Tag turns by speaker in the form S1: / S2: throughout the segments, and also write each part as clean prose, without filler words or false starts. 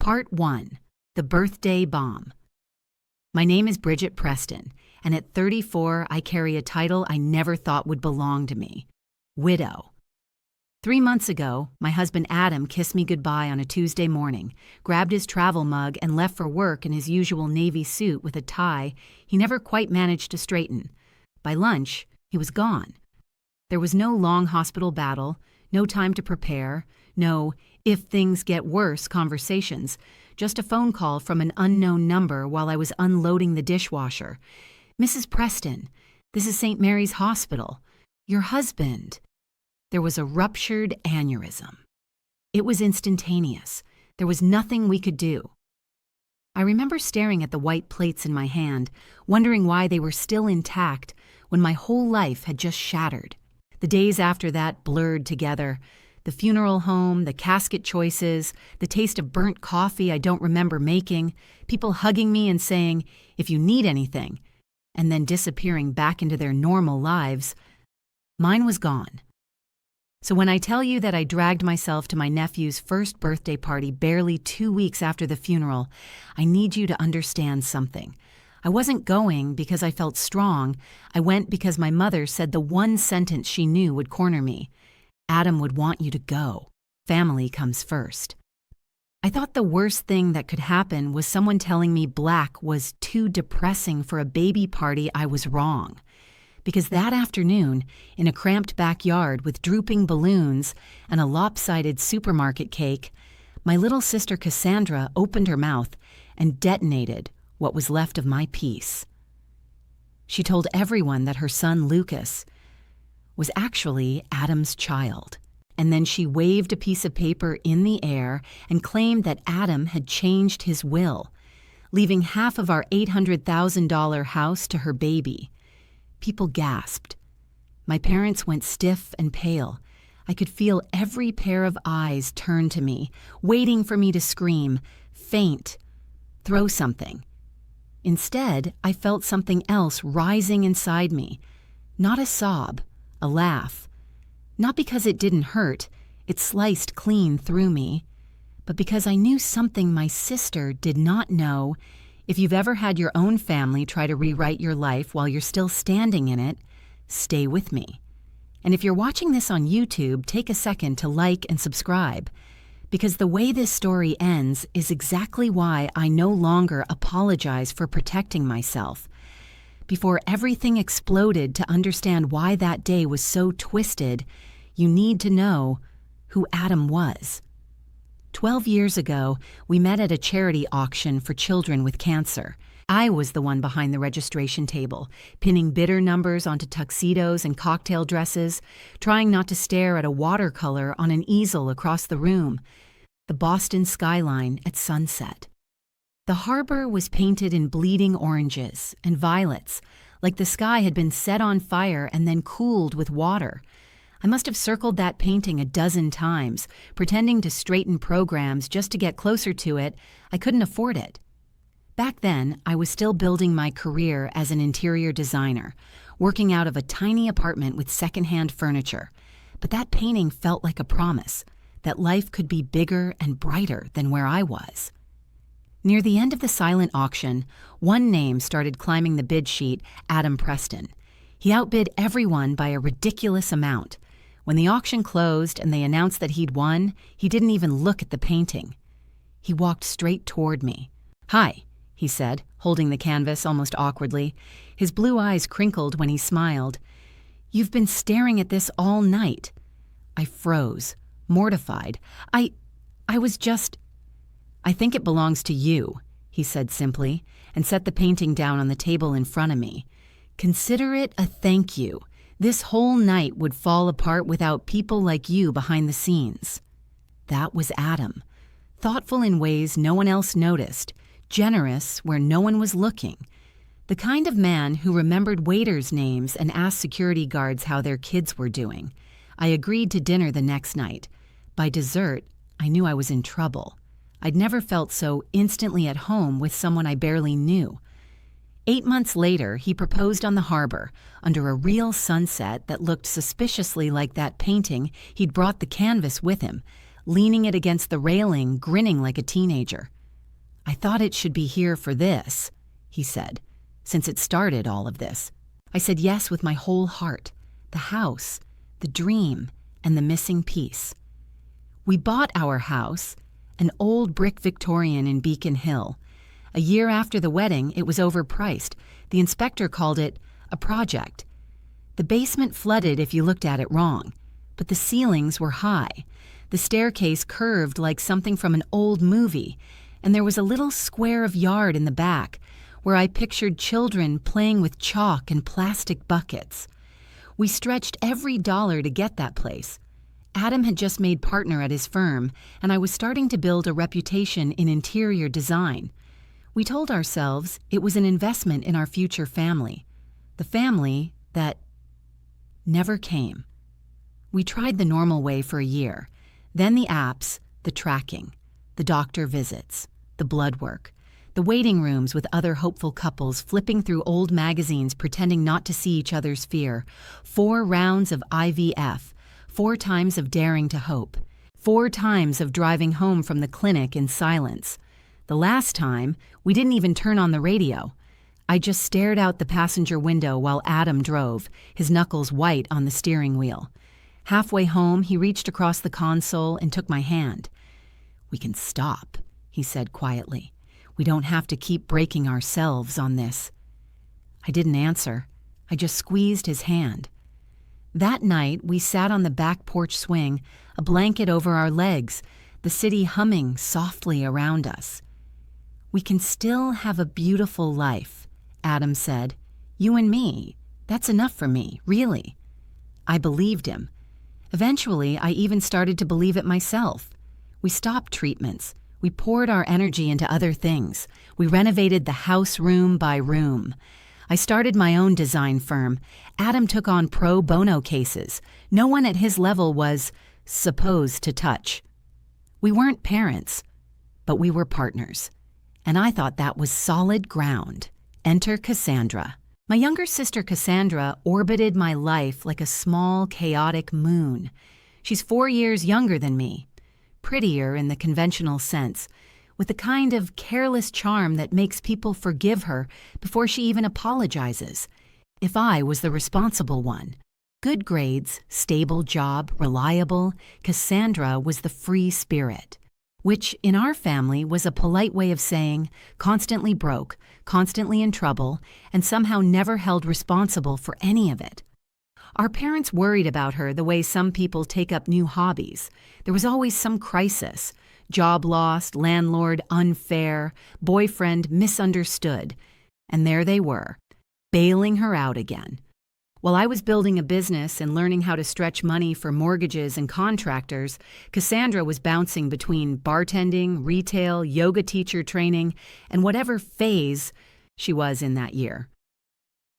S1: Part 1. The Birthday Bomb. My name is Bridget Preston, and at 34, I carry a title I never thought would belong to me: widow. 3 months ago, my husband Adam kissed me goodbye on a Tuesday morning, grabbed his travel mug, and left for work in his usual navy suit with a tie he never quite managed to straighten. By lunch, he was gone. There was no long hospital battle, no time to prepare, no "if things get worse" conversations, just a phone call from an unknown number while I was unloading the dishwasher. "Mrs. Preston, this is St. Mary's Hospital. Your husband." There was a ruptured aneurysm. It was instantaneous. There was nothing we could do. I remember staring at the white plates in my hand, wondering why they were still intact when my whole life had just shattered. The days after that blurred together. The funeral home, the casket choices, the taste of burnt coffee I don't remember making, people hugging me and saying, "if you need anything," and then disappearing back into their normal lives. Mine was gone. So when I tell you that I dragged myself to my nephew's first birthday party barely 2 weeks after the funeral, I need you to understand something. I wasn't going because I felt strong. I went because my mother said the one sentence she knew would corner me: "Adam would want you to go. Family comes first." I thought the worst thing that could happen was someone telling me black was too depressing for a baby party. I was wrong. Because that afternoon, in a cramped backyard with drooping balloons and a lopsided supermarket cake, my little sister Cassandra opened her mouth and detonated what was left of my peace. She told everyone that her son Lucas was actually Adam's child, and then she waved a piece of paper in the air and claimed that Adam had changed his will, leaving half of our $800,000 house to her baby. People gasped. My parents went stiff and pale. I could feel every pair of eyes turn to me, waiting for me to scream, faint, throw something. Instead, I felt something else rising inside me. Not a sob, a laugh. Not because it didn't hurt, it sliced clean through me, but because I knew something my sister did not know. If you've ever had your own family try to rewrite your life while you're still standing in it, stay with me. And if you're watching this on YouTube, take a second to like and subscribe, because the way this story ends is exactly why I no longer apologize for protecting myself. Before everything exploded to understand why that day was so twisted, you need to know who Adam was. 12 years ago, we met at a charity auction for children with cancer. I was the one behind the registration table, pinning bidder numbers onto tuxedos and cocktail dresses, trying not to stare at a watercolor on an easel across the room, the Boston skyline at sunset. The harbor was painted in bleeding oranges and violets, like the sky had been set on fire and then cooled with water. I must have circled that painting a dozen times, pretending to straighten programs just to get closer to it. I couldn't afford it. Back then, I was still building my career as an interior designer, working out of a tiny apartment with secondhand furniture. But that painting felt like a promise that life could be bigger and brighter than where I was. Near the end of the silent auction, one name started climbing the bid sheet: Adam Preston. He outbid everyone by a ridiculous amount. When the auction closed and they announced that he'd won, he didn't even look at the painting. He walked straight toward me. "Hi," he said, holding the canvas almost awkwardly. His blue eyes crinkled when he smiled. "You've been staring at this all night." I froze, mortified. I was just... "I think it belongs to you," he said simply, and set the painting down on the table in front of me. "Consider it a thank you. This whole night would fall apart without people like you behind the scenes." That was Adam. Thoughtful in ways no one else noticed, generous where no one was looking. The kind of man who remembered waiters' names and asked security guards how their kids were doing. I agreed to dinner the next night. By dessert, I knew I was in trouble. I'd never felt so instantly at home with someone I barely knew. 8 months later, he proposed on the harbor, under a real sunset that looked suspiciously like that painting. He'd brought the canvas with him, leaning it against the railing, grinning like a teenager. "I thought it should be here for this," he said, "since it started all of this." I said yes with my whole heart. The house, the dream, and the missing piece. We bought our house, an old brick Victorian in Beacon Hill. A year after the wedding, it was overpriced. The inspector called it a project. The basement flooded if you looked at it wrong, but the ceilings were high. The staircase curved like something from an old movie, and there was a little square of yard in the back where I pictured children playing with chalk and plastic buckets. We stretched every dollar to get that place. Adam had just made partner at his firm, and I was starting to build a reputation in interior design. We told ourselves it was an investment in our future family, the family that never came. We tried the normal way for a year, then the apps, the tracking, the doctor visits, the blood work, the waiting rooms with other hopeful couples flipping through old magazines pretending not to see each other's fear, 4 rounds of IVF, 4 times of daring to hope, 4 times of driving home from the clinic in silence. The last time, we didn't even turn on the radio. I just stared out the passenger window while Adam drove, his knuckles white on the steering wheel. Halfway home, he reached across the console and took my hand. "We can stop," he said quietly. "We don't have to keep breaking ourselves on this." I didn't answer. I just squeezed his hand. That night, we sat on the back porch swing, a blanket over our legs, the city humming softly around us. "We can still have a beautiful life," Adam said. "You and me. That's enough for me, really." I believed him. Eventually, I even started to believe it myself. We stopped treatments. We poured our energy into other things. We renovated the house room by room. I started my own design firm. Adam took on pro bono cases. No one at his level was supposed to touch. We weren't parents, but we were partners. And I thought that was solid ground. Enter Cassandra. My younger sister Cassandra orbited my life like a small, chaotic moon. She's 4 years younger than me. Prettier in the conventional sense, with the kind of careless charm that makes people forgive her before she even apologizes. If I was the responsible one. Good grades, stable job, reliable, Cassandra was the free spirit, which in our family was a polite way of saying constantly broke, constantly in trouble, and somehow never held responsible for any of it. Our parents worried about her the way some people take up new hobbies. There was always some crisis. Job lost, landlord unfair, boyfriend misunderstood. And there they were, bailing her out again. While I was building a business and learning how to stretch money for mortgages and contractors, Cassandra was bouncing between bartending, retail, yoga teacher training, and whatever phase she was in that year.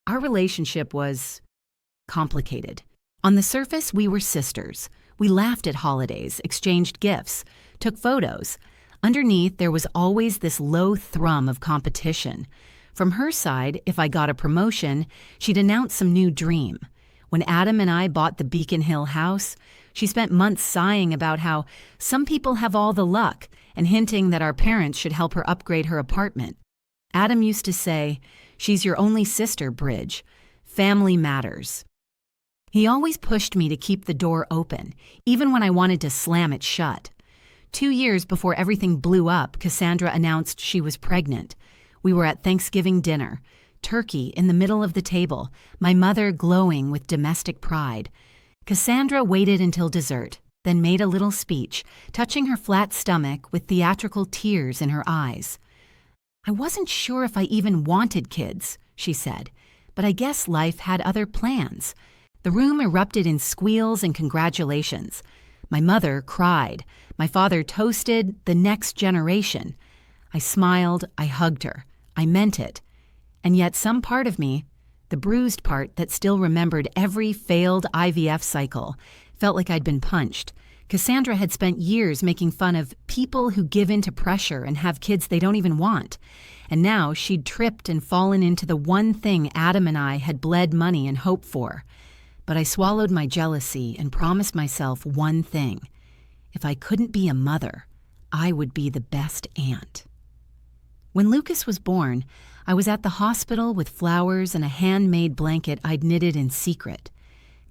S1: Our relationship was complicated. On the surface, we were sisters. We laughed at holidays, exchanged gifts, took photos. Underneath, there was always this low thrum of competition. From her side, if I got a promotion, she'd announce some new dream. When Adam and I bought the Beacon Hill house, she spent months sighing about how some people have all the luck and hinting that our parents should help her upgrade her apartment. Adam used to say, "She's your only sister, Bridge. Family matters." He always pushed me to keep the door open, even when I wanted to slam it shut. 2 years before everything blew up, Cassandra announced she was pregnant. We were at Thanksgiving dinner, turkey in the middle of the table, my mother glowing with domestic pride. Cassandra waited until dessert, then made a little speech, touching her flat stomach with theatrical tears in her eyes. "I wasn't sure if I even wanted kids," she said, "but I guess life had other plans." The room erupted in squeals and congratulations. My mother cried. My father toasted the next generation. I smiled, I hugged her. I meant it. And yet some part of me, the bruised part that still remembered every failed IVF cycle, felt like I'd been punched. Cassandra had spent years making fun of people who give in to pressure and have kids they don't even want. And now she'd tripped and fallen into the one thing Adam and I had bled money and hope for. But I swallowed my jealousy and promised myself one thing. If I couldn't be a mother, I would be the best aunt. When Lucas was born, I was at the hospital with flowers and a handmade blanket I'd knitted in secret.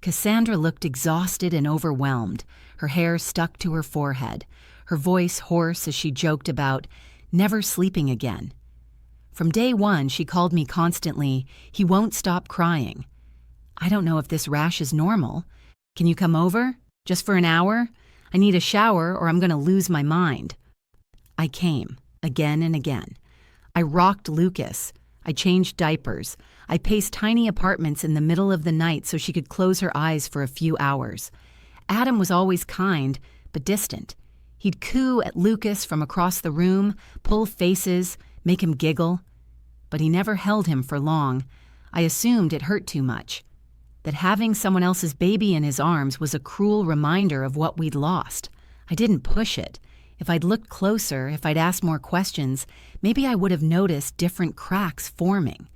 S1: Cassandra looked exhausted and overwhelmed, her hair stuck to her forehead, her voice hoarse as she joked about never sleeping again. From day one, she called me constantly, "He won't stop crying." "I don't know if this rash is normal. Can you come over? Just for an hour? I need a shower or I'm going to lose my mind." I came, again and again. I rocked Lucas. I changed diapers. I paced tiny apartments in the middle of the night so she could close her eyes for a few hours. Adam was always kind, but distant. He'd coo at Lucas from across the room, pull faces, make him giggle. But he never held him for long. I assumed it hurt too much. That having someone else's baby in his arms was a cruel reminder of what we'd lost. I didn't push it. If I'd looked closer, if I'd asked more questions, maybe I would have noticed different cracks forming.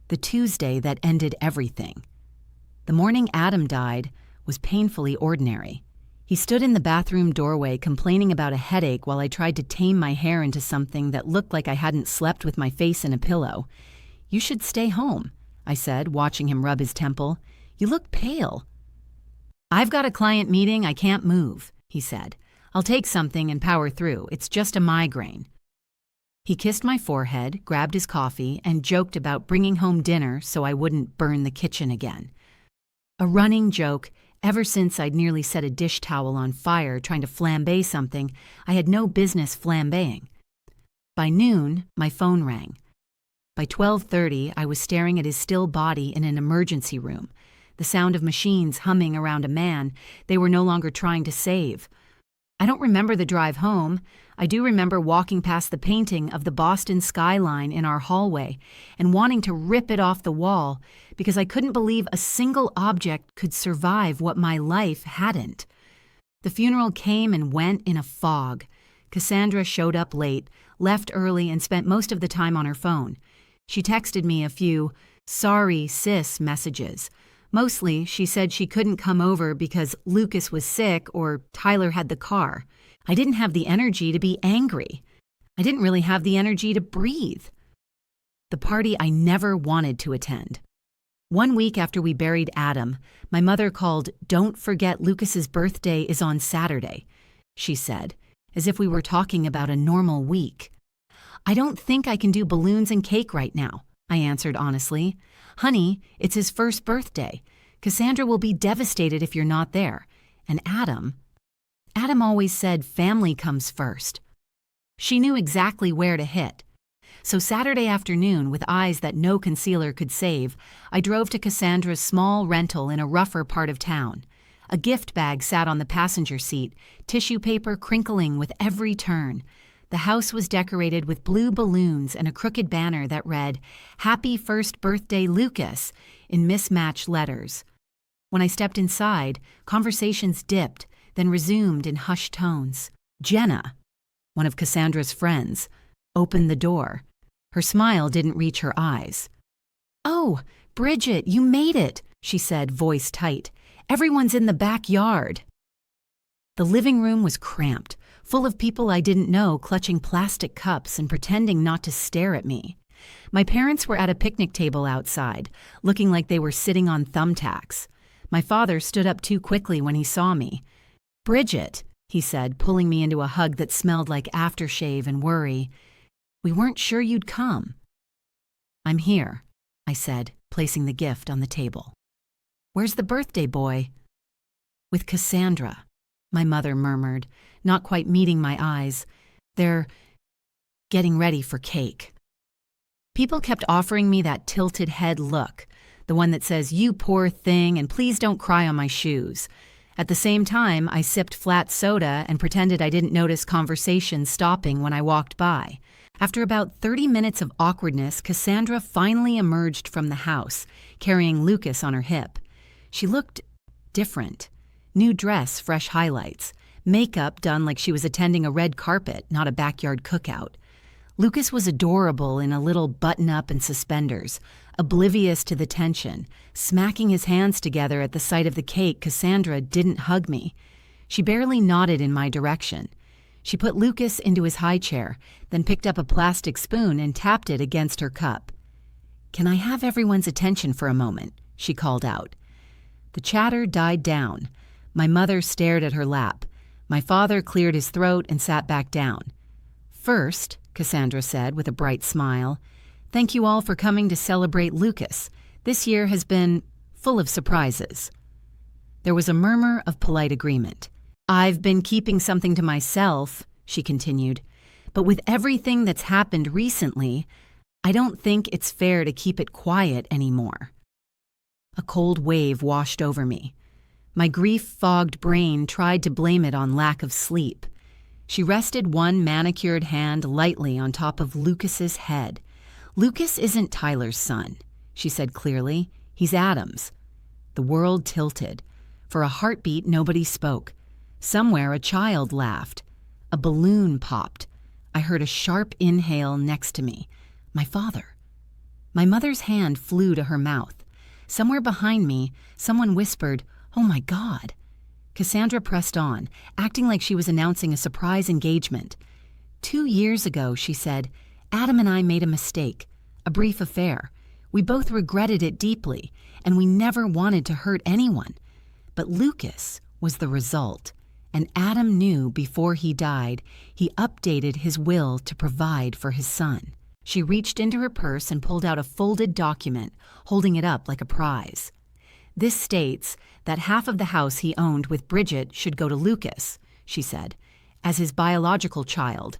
S1: The Tuesday that ended everything. The morning Adam died was painfully ordinary. He stood in the bathroom doorway complaining about a headache while I tried to tame my hair into something that looked like I hadn't slept with my face in a pillow. "You should stay home," I said, watching him rub his temple. "You look pale." "I've got a client meeting, I can't move," he said. "I'll take something and power through. It's just a migraine." He kissed my forehead, grabbed his coffee, and joked about bringing home dinner so I wouldn't burn the kitchen again. A running joke ever since I'd nearly set a dish towel on fire trying to flambe something I had no business flambeing. By noon, my phone rang. By 12:30, I was staring at his still body in an emergency room, the sound of machines humming around a man they were no longer trying to save. I don't remember the drive home. I do remember walking past the painting of the Boston skyline in our hallway and wanting to rip it off the wall because I couldn't believe a single object could survive what my life hadn't. The funeral came and went in a fog. Cassandra showed up late, left early, and spent most of the time on her phone. She texted me a few "sorry, sis" messages. Mostly, she said she couldn't come over because Lucas was sick or Tyler had the car. I didn't have the energy to be angry. I didn't really have the energy to breathe. The party I never wanted to attend. 1 week after we buried Adam, my mother called, "Don't forget Lucas's birthday is on Saturday," she said, as if we were talking about a normal week. "I don't think I can do balloons and cake right now," I answered honestly. "Honey, it's his first birthday. Cassandra will be devastated if you're not there. And Adam always said family comes first." She knew exactly where to hit. So Saturday afternoon, with eyes that no concealer could save, I drove to Cassandra's small rental in a rougher part of town. A gift bag sat on the passenger seat, tissue paper crinkling with every turn. The house was decorated with blue balloons and a crooked banner that read, "Happy First Birthday, Lucas," in mismatched letters. When I stepped inside, conversations dipped, then resumed in hushed tones. Jenna, one of Cassandra's friends, opened the door. Her smile didn't reach her eyes. "Oh, Bridget, you made it," she said, voice tight. "Everyone's in the backyard." The living room was cramped, full of people I didn't know clutching plastic cups and pretending not to stare at me. My parents were at a picnic table outside, looking like they were sitting on thumbtacks. My father stood up too quickly when he saw me. "Bridget," he said, pulling me into a hug that smelled like aftershave and worry. "We weren't sure you'd come." "I'm here," I said, placing the gift on the table. "Where's the birthday boy?" "With Cassandra," my mother murmured, not quite meeting my eyes. "They're getting ready for cake." People kept offering me that tilted head look, the one that says, "You poor thing, and please don't cry on my shoes." At the same time, I sipped flat soda and pretended I didn't notice conversation stopping when I walked by. After about 30 minutes of awkwardness, Cassandra finally emerged from the house, carrying Lucas on her hip. She looked different. New dress, fresh highlights. Makeup done like she was attending a red carpet, not a backyard cookout. Lucas was adorable in a little button-up and suspenders, oblivious to the tension. Smacking his hands together at the sight of the cake, Cassandra didn't hug me. She barely nodded in my direction. She put Lucas into his high chair, then picked up a plastic spoon and tapped it against her cup. "Can I have everyone's attention for a moment?" she called out. The chatter died down. My mother stared at her lap. My father cleared his throat and sat back down. "First," Cassandra said with a bright smile, "thank you all for coming to celebrate Lucas. This year has been full of surprises." There was a murmur of polite agreement. "I've been keeping something to myself," she continued, "but with everything that's happened recently, I don't think it's fair to keep it quiet anymore." A cold wave washed over me. My grief-fogged brain tried to blame it on lack of sleep. She rested one manicured hand lightly on top of Lucas's head. "Lucas isn't Tyler's son," she said clearly. "He's Adam's." The world tilted. For a heartbeat, nobody spoke. Somewhere, a child laughed. A balloon popped. I heard a sharp inhale next to me. My father. My mother's hand flew to her mouth. Somewhere behind me, someone whispered, "Oh my God." Cassandra pressed on, acting like she was announcing a surprise engagement. "2 years ago," she said, "Adam and I made a mistake, a brief affair. We both regretted it deeply, and we never wanted to hurt anyone. But Lucas was the result, and Adam knew before he died he updated his will to provide for his son." She reached into her purse and pulled out a folded document, holding it up like a prize. "This states that half of the house he owned with Bridget should go to Lucas," she said, "as his biological child.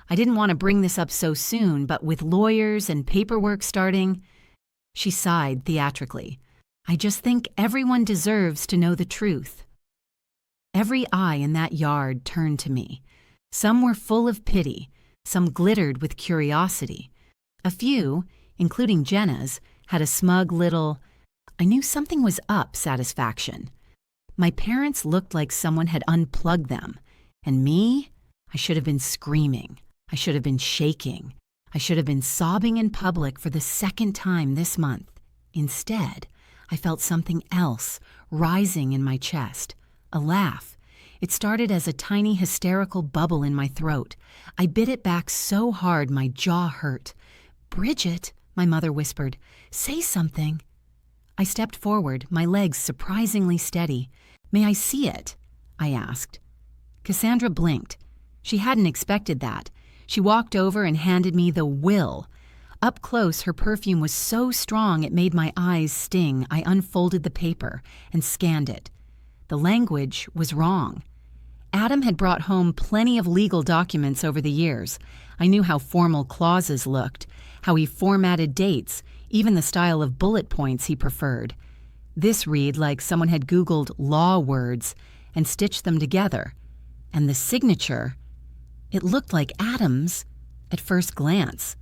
S1: I didn't want to bring this up so soon, but with lawyers and paperwork starting—" She sighed theatrically. "I just think everyone deserves to know the truth." Every eye in that yard turned to me. Some were full of pity, some glittered with curiosity. A few, including Jenna's, had a smug little, "I knew something was up" satisfaction. My parents looked like someone had unplugged them. And me? I should have been screaming. I should have been shaking. I should have been sobbing in public for the second time this month. Instead, I felt something else rising in my chest. A laugh. It started as a tiny hysterical bubble in my throat. I bit it back so hard my jaw hurt. "Bridget," my mother whispered, "say something." I stepped forward, my legs surprisingly steady. "May I see it?" I asked. Cassandra blinked. She hadn't expected that. She walked over and handed me the will. Up close, her perfume was so strong it made my eyes sting. I unfolded the paper and scanned it. The language was wrong. Adam had brought home plenty of legal documents over the years. I knew how formal clauses looked, how he formatted dates, even the style of bullet points he preferred. This read like someone had Googled law words and stitched them together. And the signature, it looked like Adam's at first glance.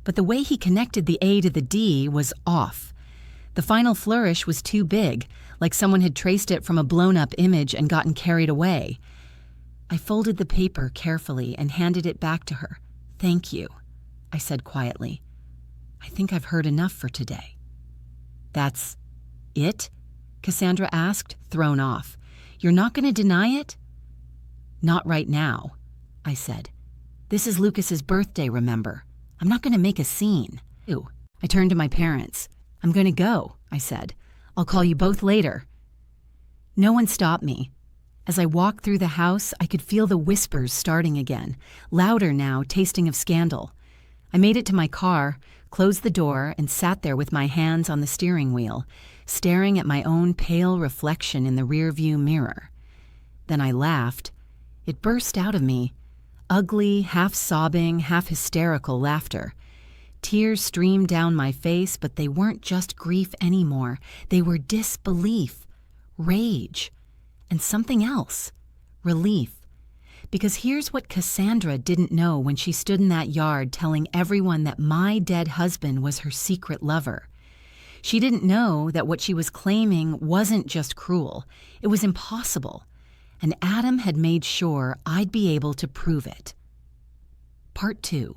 S1: But the way he connected the A to the D was off. The final flourish was too big, like someone had traced it from a blown-up image and gotten carried away. I folded the paper carefully and handed it back to her. "Thank you," I said quietly. "I think I've heard enough for today." "That's it?" Cassandra asked, thrown off. "You're not going to deny it?" "Not right now," I said. "This is Lucas's birthday, remember? I'm not going to make a scene." I turned to my parents. "I'm going to go," I said. "I'll call you both later." No one stopped me. As I walked through the house, I could feel the whispers starting again, louder now, tasting of scandal. I made it to my car, closed the door, and sat there with my hands on the steering wheel, staring at my own pale reflection in the rearview mirror. Then I laughed. It burst out of me. Ugly, half-sobbing, half-hysterical laughter. Tears streamed down my face, but they weren't just grief anymore. They were disbelief, rage, and something else, relief. Because here's what Cassandra didn't know when she stood in that yard telling everyone that my dead husband was her secret lover. She didn't know that what she was claiming wasn't just cruel. It was impossible. And Adam had made sure I'd be able to prove it. Part 2.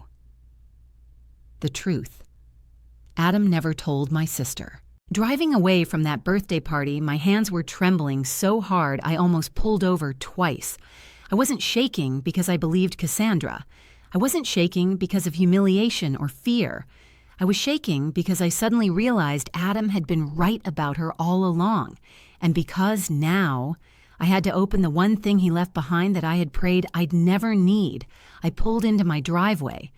S1: The truth. Adam never told my sister. Driving away from that birthday party, my hands were trembling so hard I almost pulled over twice. I wasn't shaking because I believed Cassandra. I wasn't shaking because of humiliation or fear. I was shaking because I suddenly realized Adam had been right about her all along, and because now I had to open the one thing he left behind that I had prayed I'd never need. I pulled into my driveway,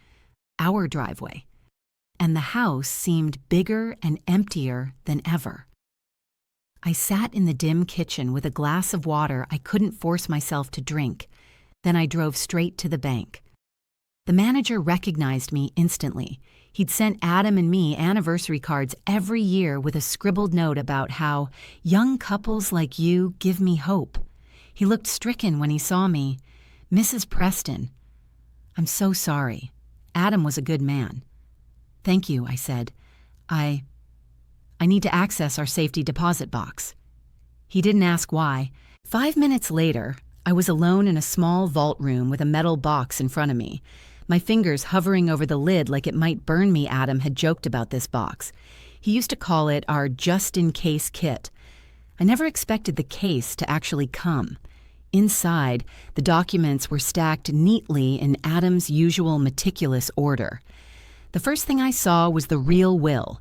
S1: our driveway, and the house seemed bigger and emptier than ever. I sat in the dim kitchen with a glass of water I couldn't force myself to drink. Then I drove straight to the bank. The manager recognized me instantly. He'd sent Adam and me anniversary cards every year with a scribbled note about how young couples like you give me hope. He looked stricken when he saw me. "Mrs. Preston, I'm so sorry. Adam was a good man." "Thank you," I said. I need to access our safety deposit box." He didn't ask why. 5 minutes later, I was alone in a small vault room with a metal box in front of me. My fingers hovering over the lid like it might burn me. Adam had joked about this box. He used to call it our just-in-case kit. I never expected the case to actually come. Inside, the documents were stacked neatly in Adam's usual meticulous order. The first thing I saw was the real will.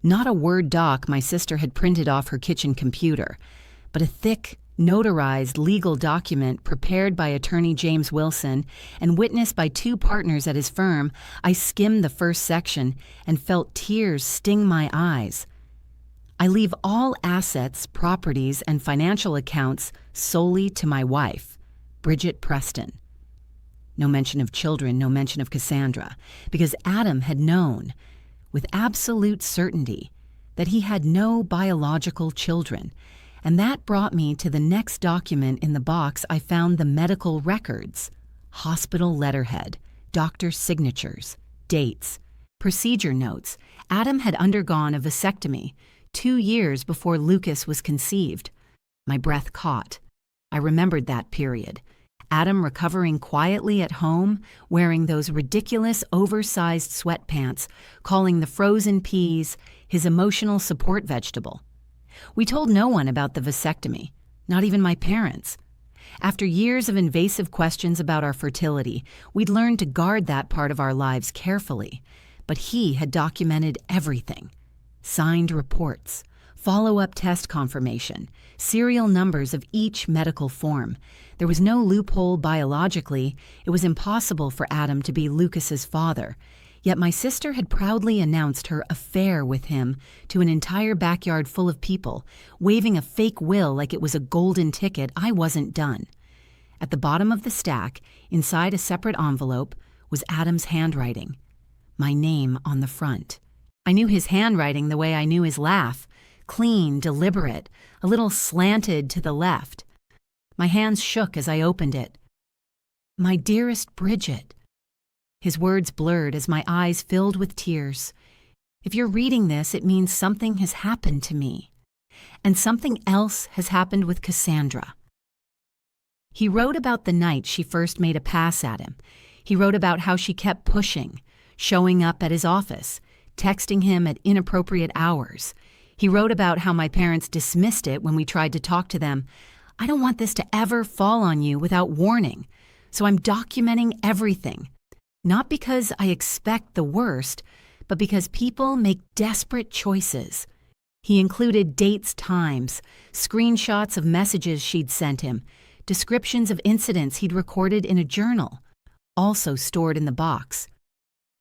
S1: Not a Word doc my sister had printed off her kitchen computer, but a thick, notarized legal document prepared by attorney James Wilson and witnessed by 2 partners at his firm. I skimmed the first section and felt tears sting my eyes. "I leave all assets, properties, and financial accounts solely to my wife, Bridget Preston." No mention of children, no mention of Cassandra, because Adam had known, with absolute certainty, that he had no biological children. And that brought me to the next document in the box. I found the medical records, hospital letterhead, doctor signatures, dates, procedure notes. Adam had undergone a vasectomy 2 years before Lucas was conceived. My breath caught. I remembered that period. Adam recovering quietly at home, wearing those ridiculous oversized sweatpants, calling the frozen peas his emotional support vegetable. We told no one about the vasectomy, not even my parents. After years of invasive questions about our fertility, we'd learned to guard that part of our lives carefully. But he had documented everything. Signed reports, follow-up test confirmation, serial numbers of each medical form. There was no loophole biologically. It was impossible for Adam to be Lucas's father. Yet my sister had proudly announced her affair with him to an entire backyard full of people, waving a fake will like it was a golden ticket. I wasn't done. At the bottom of the stack, inside a separate envelope, was Adam's handwriting. My name on the front. I knew his handwriting the way I knew his laugh. Clean, deliberate, a little slanted to the left. My hands shook as I opened it. "My dearest Bridget." His words blurred as my eyes filled with tears. "If you're reading this, it means something has happened to me. And something else has happened with Cassandra." He wrote about the night she first made a pass at him. He wrote about how she kept pushing, showing up at his office, texting him at inappropriate hours. He wrote about how my parents dismissed it when we tried to talk to them. "I don't want this to ever fall on you without warning, so I'm documenting everything. Not because I expect the worst, but because people make desperate choices." He included dates, times, screenshots of messages she'd sent him, descriptions of incidents he'd recorded in a journal, also stored in the box.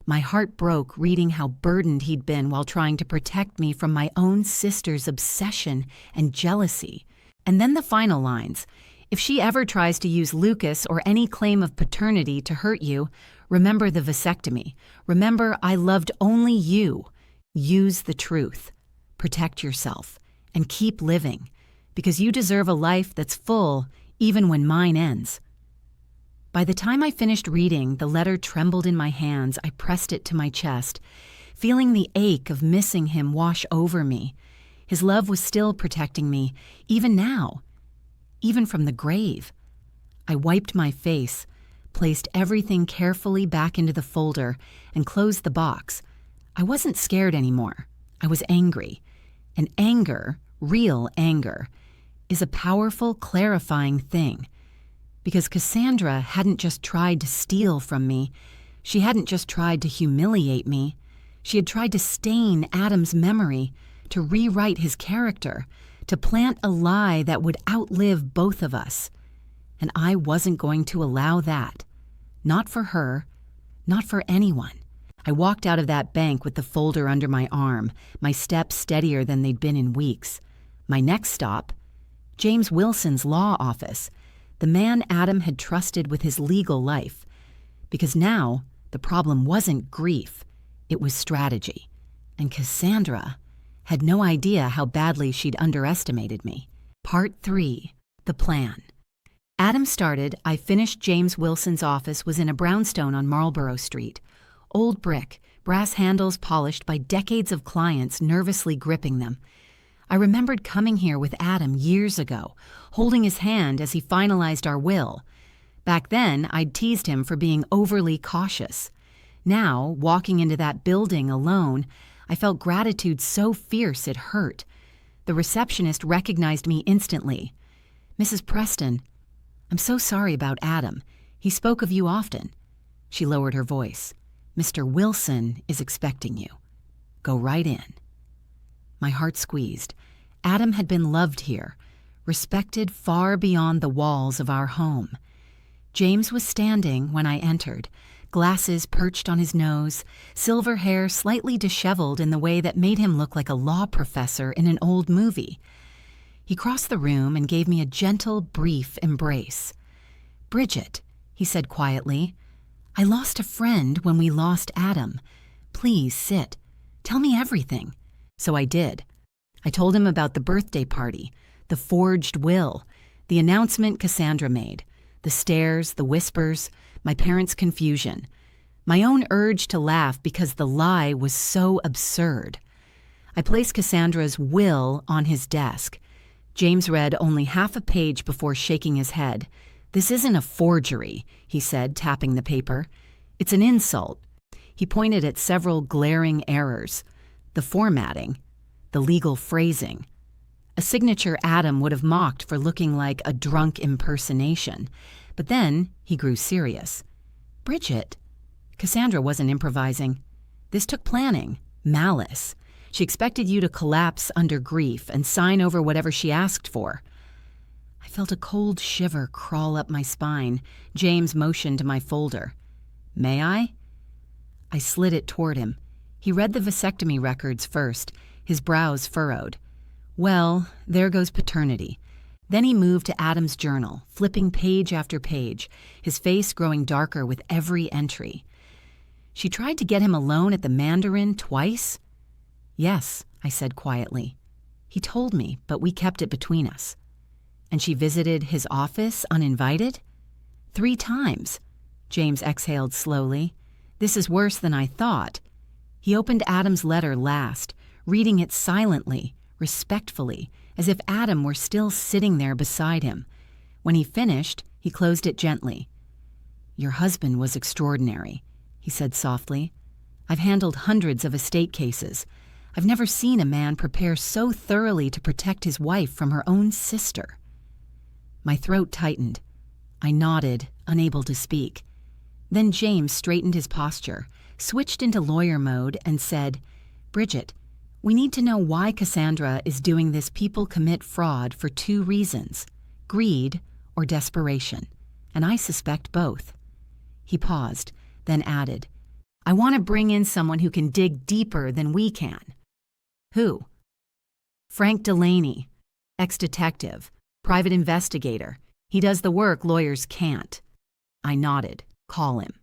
S1: My heart broke reading how burdened he'd been while trying to protect me from my own sister's obsession and jealousy. And then the final lines. "If she ever tries to use Lucas or any claim of paternity to hurt you, remember the vasectomy. Remember I loved only you. Use the truth. Protect yourself. And keep living. Because you deserve a life that's full even when mine ends." By the time I finished reading, the letter trembled in my hands. I pressed it to my chest, feeling the ache of missing him wash over me. His love was still protecting me, even now. Even from the grave. I wiped my face, placed everything carefully back into the folder, and closed the box. I wasn't scared anymore. I was angry. And anger, real anger, is a powerful, clarifying thing. Because Cassandra hadn't just tried to steal from me. She hadn't just tried to humiliate me. She had tried to stain Adam's memory, to rewrite his character, to plant a lie that would outlive both of us. And I wasn't going to allow that. Not for her, not for anyone. I walked out of that bank with the folder under my arm, my steps steadier than they'd been in weeks. My next stop, James Wilson's law office, the man Adam had trusted with his legal life. Because now, the problem wasn't grief, it was strategy. And Cassandra had no idea how badly she'd underestimated me. Part 3. The Plan. Adam started, I finished. James Wilson's office was in a brownstone on Marlborough Street. Old brick, brass handles polished by decades of clients nervously gripping them. I remembered coming here with Adam years ago, holding his hand as he finalized our will. Back then, I'd teased him for being overly cautious. Now, walking into that building alone, I felt gratitude so fierce it hurt. The receptionist recognized me instantly. "Mrs. Preston, I'm so sorry about Adam. He spoke of you often." She lowered her voice. "Mr. Wilson is expecting you. Go right in." My heart squeezed. Adam had been loved here, respected far beyond the walls of our home. James was standing when I entered, glasses perched on his nose, silver hair slightly disheveled in the way that made him look like a law professor in an old movie. He crossed the room and gave me a gentle, brief embrace. "Bridget," he said quietly, "I lost a friend when we lost Adam. Please sit. Tell me everything." So I did. I told him about the birthday party, the forged will, the announcement Cassandra made, the stares, the whispers, my parents' confusion, my own urge to laugh because the lie was so absurd. I placed Cassandra's will on his desk. James read only half a page before shaking his head. "This isn't a forgery," he said, tapping the paper. "It's an insult." He pointed at several glaring errors. The formatting, the legal phrasing. A signature Adam would have mocked for looking like a drunk impersonation. But then he grew serious. "Bridget," Cassandra wasn't improvising. "This took planning, malice. She expected you to collapse under grief and sign over whatever she asked for." I felt a cold shiver crawl up my spine. James motioned to my folder. "May I?" I slid it toward him. He read the vasectomy records first, his brows furrowed. "Well, there goes paternity." Then he moved to Adam's journal, flipping page after page, his face growing darker with every entry. "She tried to get him alone at the Mandarin twice?" "Yes," I said quietly. "He told me, but we kept it between us." "And she visited his office uninvited?" "3 times." James exhaled slowly. "This is worse than I thought." He opened Adam's letter last, reading it silently, respectfully, as if Adam were still sitting there beside him. When he finished, he closed it gently. "Your husband was extraordinary," he said softly. "I've handled hundreds of estate cases. I've never seen a man prepare so thoroughly to protect his wife from her own sister." My throat tightened. I nodded, unable to speak. Then James straightened his posture, switched into lawyer mode, and said, "Bridget, we need to know why Cassandra is doing this people commit fraud for 2 reasons, greed or desperation, and I suspect both." He paused, then added, "I want to bring in someone who can dig deeper than we can." "Who?" "Frank Delaney, ex-detective, private investigator. He does the work lawyers can't." I nodded. "Call him."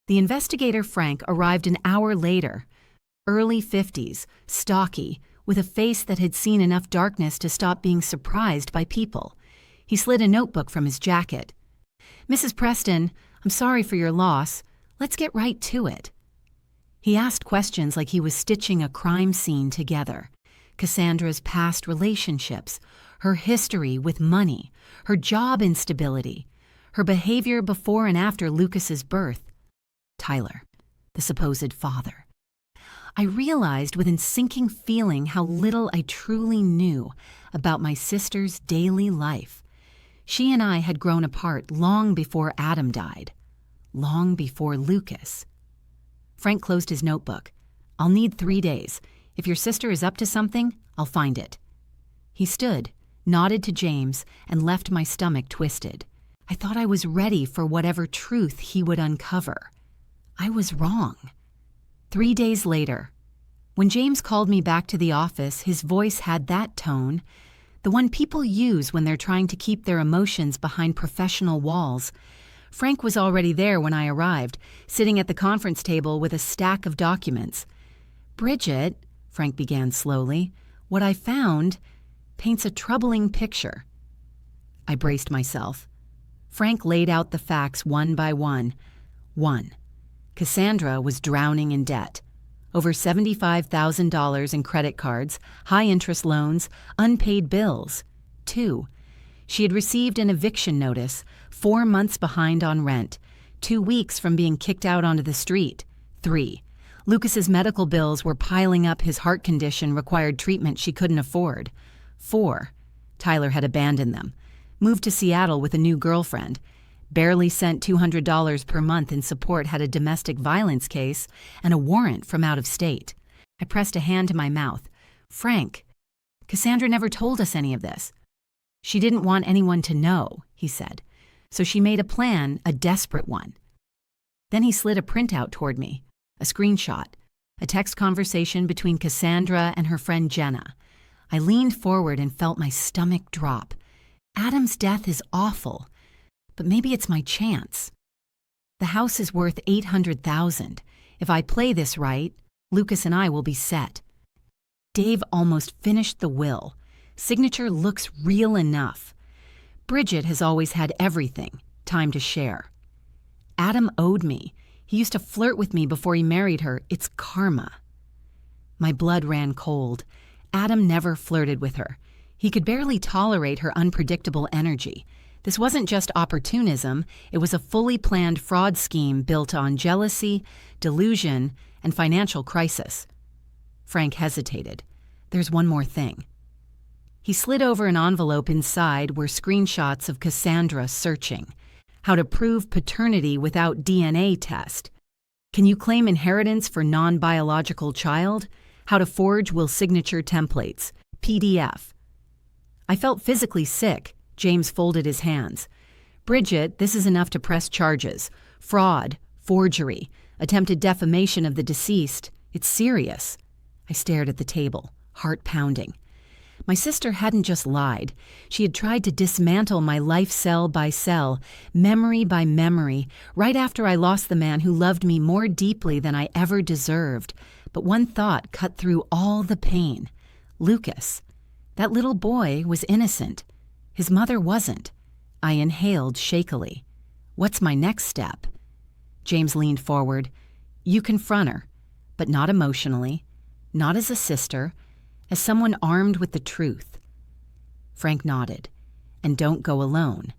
S1: The investigator Frank arrived an hour later, early 50s, stocky, with a face that had seen enough darkness to stop being surprised by people. He slid a notebook from his jacket. "Mrs. Preston, I'm sorry for your loss. Let's get right to it." He asked questions like he was stitching a crime scene together. Cassandra's past relationships, her history with money, her job instability, her behavior before and after Lucas's birth. Tyler, the supposed father. I realized with a sinking feeling how little I truly knew about my sister's daily life. She and I had grown apart long before Adam died, long before Lucas. Frank closed his notebook. "I'll need 3 days. If your sister is up to something, I'll find it." He stood, nodded to James, and left my stomach twisted. I thought I was ready for whatever truth he would uncover. I was wrong. 3 days later, when James called me back to the office, his voice had that tone, the one people use when they're trying to keep their emotions behind professional walls. Frank was already there when I arrived, sitting at the conference table with a stack of documents. "Bridget," Frank began slowly, "what I found paints a troubling picture." I braced myself. Frank laid out the facts one by one. 1. Cassandra was drowning in debt. Over $75,000 in credit cards, high-interest loans, unpaid bills. 2. She had received an eviction notice, 4 months behind on rent, 2 weeks from being kicked out onto the street. 3. Lucas's medical bills were piling up. His heart condition required treatment she couldn't afford. 4. Tyler had abandoned them, moved to Seattle with a new girlfriend, barely sent $200 per month in support, had a domestic violence case, and a warrant from out of state. I pressed a hand to my mouth. "Frank, Cassandra never told us any of this." "She didn't want anyone to know," he said. "So she made a plan, a desperate one." Then he slid a printout toward me, a screenshot, a text conversation between Cassandra and her friend Jenna. I leaned forward and felt my stomach drop. Adam's death is awful, but maybe it's my chance. The house is worth $800,000. If I play this right, Lucas and I will be set. Dave almost finished the will. Signature looks real enough. Bridget has always had everything, time to share. Adam owed me. He used to flirt with me before he married her. It's karma. My blood ran cold. Adam never flirted with her. He could barely tolerate her unpredictable energy. This wasn't just opportunism, it was a fully planned fraud scheme built on jealousy, delusion, and financial crisis. Frank hesitated. "There's one more thing." He slid over an envelope. Inside were screenshots of Cassandra searching. How to prove paternity without DNA test. Can you claim inheritance for non-biological child? How to forge will signature templates. PDF. I felt physically sick. James folded his hands. "Bridget, this is enough to press charges. Fraud, forgery, attempted defamation of the deceased. It's serious." I stared at the table, heart pounding. My sister hadn't just lied. She had tried to dismantle my life cell by cell, memory by memory, right after I lost the man who loved me more deeply than I ever deserved. But one thought cut through all the pain. Lucas. That little boy was innocent. His mother wasn't. I inhaled shakily. What's my next step? James leaned forward. You confront her, but not emotionally, not as a sister, as someone armed with the truth. Frank nodded. And don't go alone.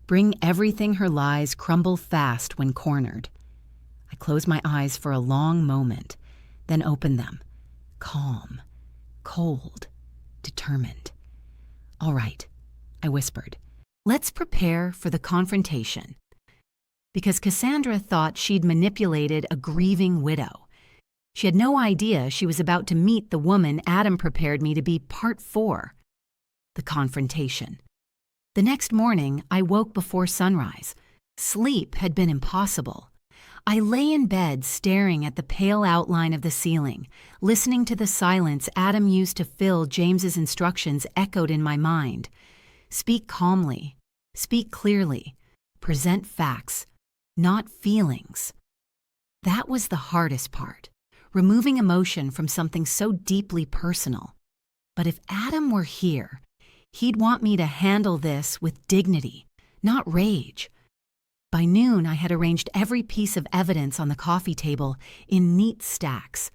S1: Bring everything her lies crumble fast when cornered. I closed my eyes for a long moment, then opened them. Calm, cold, determined. All right, I whispered. Let's prepare for the confrontation. Because Cassandra thought she'd manipulated a grieving widow. She had no idea she was about to meet the woman Adam prepared me to be part 4. The confrontation. The next morning, I woke before sunrise. Sleep had been impossible. I lay in bed staring at the pale outline of the ceiling, listening to the silence Adam used to fill James's instructions echoed in my mind. Speak calmly, speak clearly, present facts, not feelings. That was the hardest part, removing emotion from something so deeply personal. But if Adam were here, he'd want me to handle this with dignity, not rage. By noon, I had arranged every piece of evidence on the coffee table in neat stacks.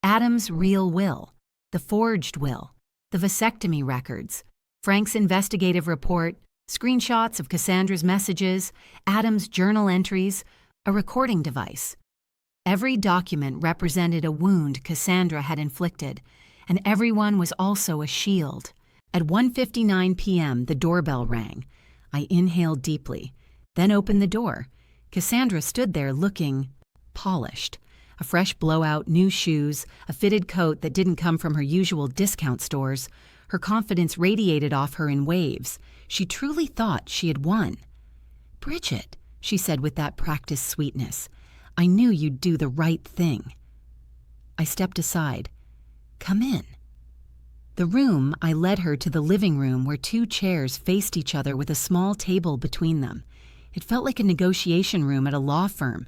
S1: Adam's real will, the forged will, the vasectomy records, Frank's investigative report, screenshots of Cassandra's messages, Adam's journal entries, a recording device. Every document represented a wound Cassandra had inflicted, and everyone was also a shield. At 1:59 p.m., the doorbell rang. I inhaled deeply, then opened the door. Cassandra stood there looking polished. A fresh blowout, new shoes, a fitted coat that didn't come from her usual discount stores. Her confidence radiated off her in waves. She truly thought she had won. "Bridget," she said with that practiced sweetness, "I knew you'd do the right thing." I stepped aside. "Come in." The room, I led her to the living room where two chairs faced each other with a small table between them. It felt like a negotiation room at a law firm.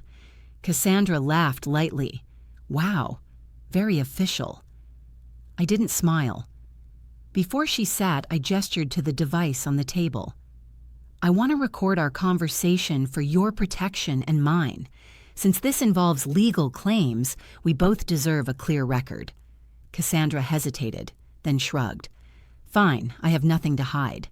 S1: Cassandra laughed lightly. "Wow, very official." I didn't smile. Before she sat, I gestured to the device on the table. "I want to record our conversation for your protection and mine. Since this involves legal claims, we both deserve a clear record." Cassandra hesitated, then shrugged. "Fine, I have nothing to hide."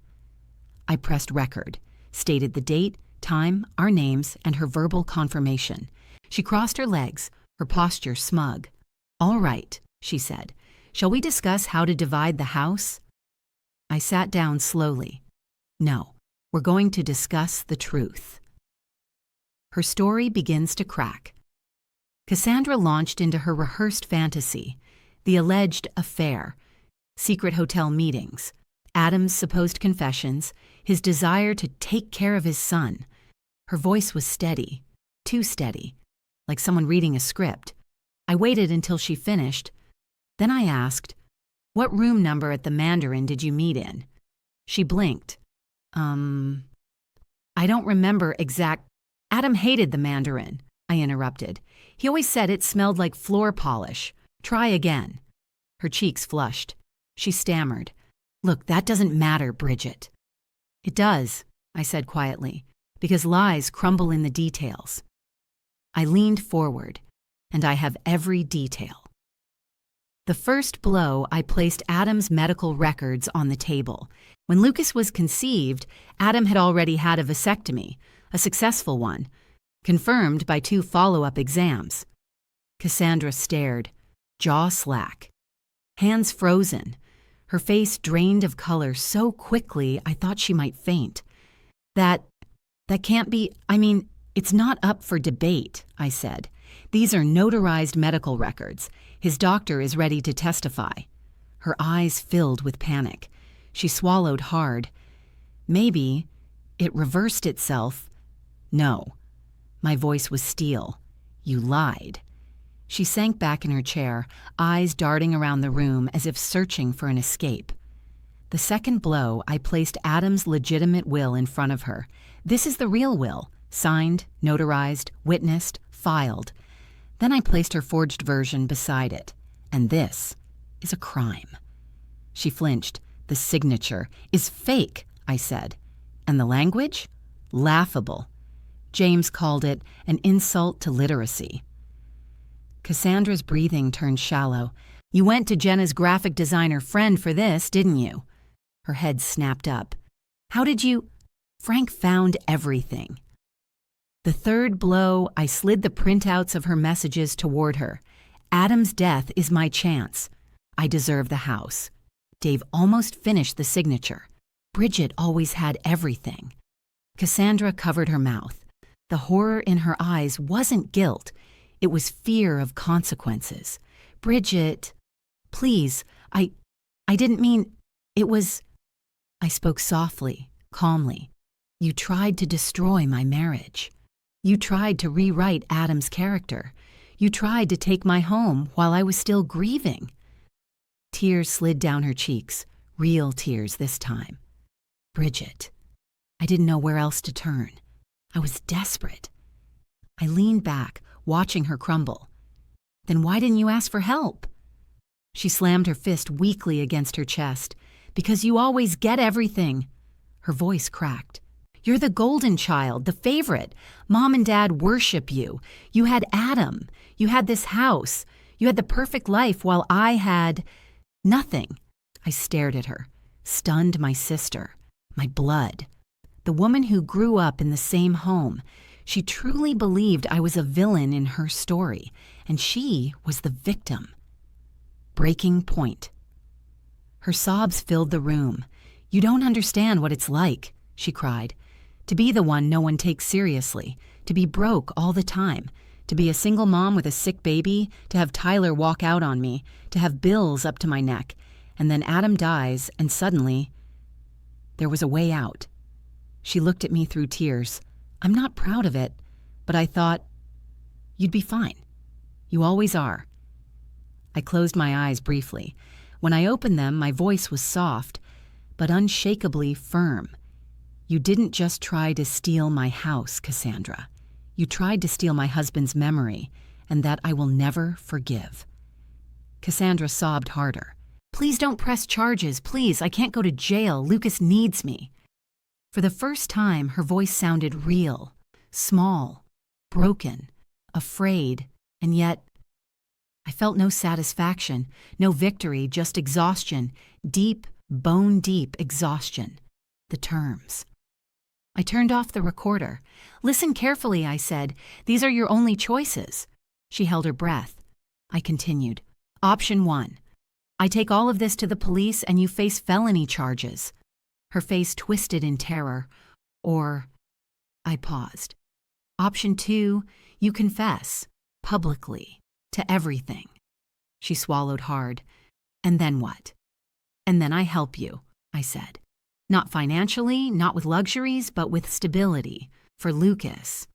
S1: I pressed record, stated the date, time, our names, and her verbal confirmation. She crossed her legs, her posture smug. "All right," she said. "Shall we discuss how to divide the house?" I sat down slowly. "No, we're going to discuss the truth." Her story begins to crack. Cassandra launched into her rehearsed fantasy, the alleged affair, secret hotel meetings, Adam's supposed confessions, his desire to take care of his son. Her voice was steady, too steady, like someone reading a script. I waited until she finished. Then I asked, "What room number at the Mandarin did you meet in?" She blinked. I don't remember exact." "Adam hated the Mandarin," I interrupted. "He always said it smelled like floor polish. Try again." Her cheeks flushed. She stammered. "Look, that doesn't matter, Bridget." "It does," I said quietly, "because lies crumble in the details." I leaned forward, and I have every detail. The first blow, I placed Adam's medical records on the table. When Lucas was conceived, Adam had already had a vasectomy, a successful one, confirmed by 2 follow-up exams. Cassandra stared, jaw slack, hands frozen, her face drained of color so quickly I thought she might faint. That can't be, it's not up for debate," I said. "These are notarized medical records. His doctor is ready to testify." Her eyes filled with panic. She swallowed hard. "Maybe it reversed itself." "No." My voice was steel. "You lied." She sank back in her chair, eyes darting around the room as if searching for an escape. The second blow, I placed Adam's legitimate will in front of her. "This is the real will, signed, notarized, witnessed, filed." Then I placed her forged version beside it. "And this is a crime." She flinched. "The signature is fake," I said. "And the language? Laughable. James called it an insult to literacy." Cassandra's breathing turned shallow. "You went to Jenna's graphic designer friend for this, didn't you?" Her head snapped up. "How did you—" "Frank found everything." The third blow, I slid the printouts of her messages toward her. "Adam's death is my chance. I deserve the house." Dave almost finished the signature. Bridget always had everything. Cassandra covered her mouth. The horror in her eyes wasn't guilt. It was fear of consequences. "Bridget, please, I didn't mean, it was—" I spoke softly, calmly. "You tried to destroy my marriage. You tried to rewrite Adam's character. You tried to take my home while I was still grieving." Tears slid down her cheeks, real tears this time. "Bridget." I didn't know where else to turn. I was desperate. I leaned back, watching her crumble. "Then why didn't you ask for help?" She slammed her fist weakly against her chest. "Because you always get everything." Her voice cracked. "You're the golden child, the favorite. Mom and Dad worship you. You had Adam. You had this house. You had the perfect life while I had nothing." I stared at her, stunned my sister, my blood. The woman who grew up in the same home. She truly believed I was a villain in her story, and she was the victim. Breaking point. Her sobs filled the room. "You don't understand what it's like," she cried. To be the one no one takes seriously, to be broke all the time, to be a single mom with a sick baby, to have Tyler walk out on me, to have bills up to my neck, and then Adam dies, and suddenly, there was a way out. She looked at me through tears. I'm not proud of it, but I thought, you'd be fine. You always are. I closed my eyes briefly. When I opened them, my voice was soft, but unshakably firm. You didn't just try to steal my house, Cassandra. You tried to steal my husband's memory, and that I will never forgive. Cassandra sobbed harder. Please don't press charges, please. I can't go to jail. Lucas needs me. For the first time, her voice sounded real, small, broken, afraid, and yet I felt no satisfaction, no victory, just exhaustion, deep, bone-deep exhaustion. The terms. I turned off the recorder. Listen carefully, I said. These are your only choices. She held her breath. I continued. Option 1. I take all of this to the police and you face felony charges. Her face twisted in terror. Or, I paused. Option 2, you confess, publicly, to everything. She swallowed hard. And then what? And then I help you, I said. Not financially, not with luxuries, but with stability. For Lucas.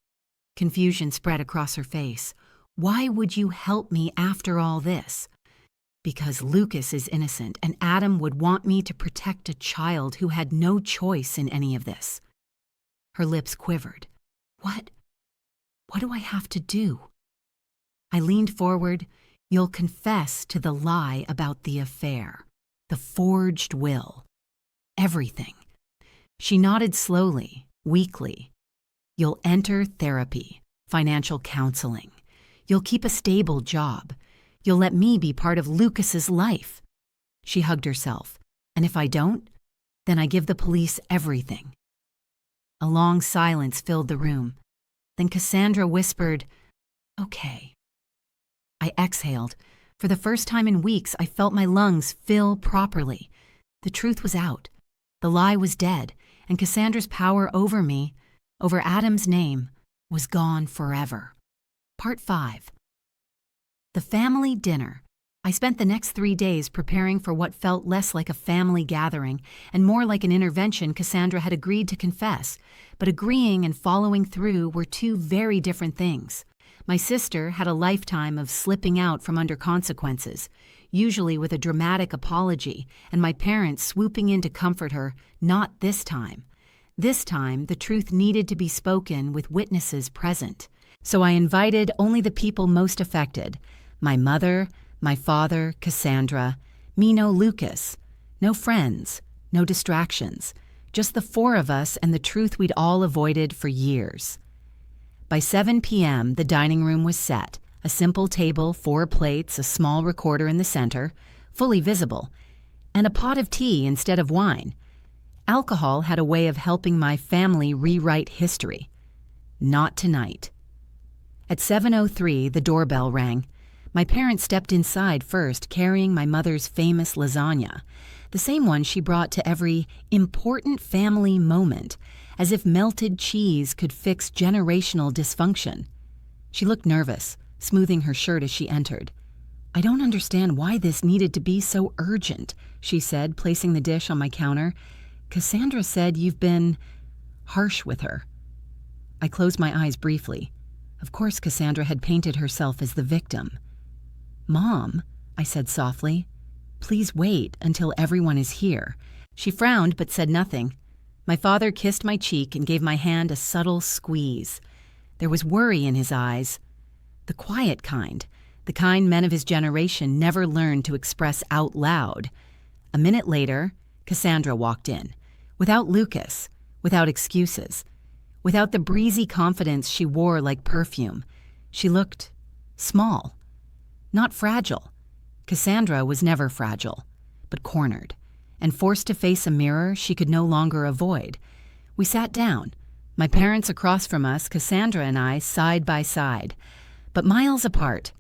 S1: Confusion spread across her face. Why would you help me after all this? Because Lucas is innocent, and Adam would want me to protect a child who had no choice in any of this. Her lips quivered. What do I have to do? I leaned forward. You'll confess to the lie about the affair, the forged will, everything. She nodded slowly, weakly. You'll enter therapy, financial counseling. You'll keep a stable job. You'll let me be part of Lucas's life. She hugged herself. And if I don't, then I give the police everything. A long silence filled the room. Then Cassandra whispered, Okay. I exhaled. For the first time in weeks, I felt my lungs fill properly. The truth was out. The lie was dead, and Cassandra's power over me, over Adam's name, was gone forever. Part 5. The family dinner. I spent the next 3 days preparing for what felt less like a family gathering and more like an intervention Cassandra had agreed to confess, but agreeing and following through were two very different things. My sister had a lifetime of slipping out from under consequences, usually with a dramatic apology, and my parents swooping in to comfort her, not this time. This time, the truth needed to be spoken with witnesses present. So I invited only the people most affected, my mother, my father, Cassandra, me no Lucas, no friends, no distractions, just the 4 of us and the truth we'd all avoided for years. By 7 p.m., the dining room was set, a simple table, 4 plates, a small recorder in the center, fully visible, and a pot of tea instead of wine. Alcohol had a way of helping my family rewrite history. Not tonight. At 7:03, the doorbell rang. My parents stepped inside first, carrying my mother's famous lasagna, the same one she brought to every important family moment, as if melted cheese could fix generational dysfunction. She looked nervous, smoothing her shirt as she entered. I don't understand why this needed to be so urgent, she said, placing the dish on my counter. Cassandra said you've been harsh with her. I closed my eyes briefly. Of course Cassandra had painted herself as the victim. Mom, I said softly, please wait until everyone is here. She frowned but said nothing. My father kissed my cheek and gave my hand a subtle squeeze. There was worry in his eyes. The quiet kind, the kind men of his generation never learned to express out loud. A minute later, Cassandra walked in, without Lucas, without excuses, without the breezy confidence she wore like perfume. She looked small, not fragile. Cassandra was never fragile, but cornered, and forced to face a mirror she could no longer avoid. We sat down, my parents across from us, Cassandra and I side by side, but miles apart.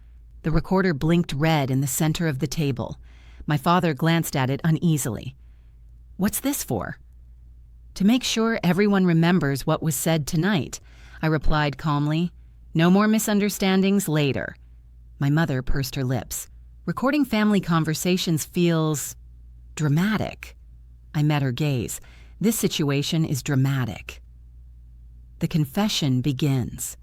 S1: The recorder blinked red in the center of the table. My father glanced at it uneasily. What's this for? To make sure everyone remembers what was said tonight, I replied calmly. No more misunderstandings later. My mother pursed her lips. Recording family conversations feels dramatic. I met her gaze. This situation is dramatic. The confession begins.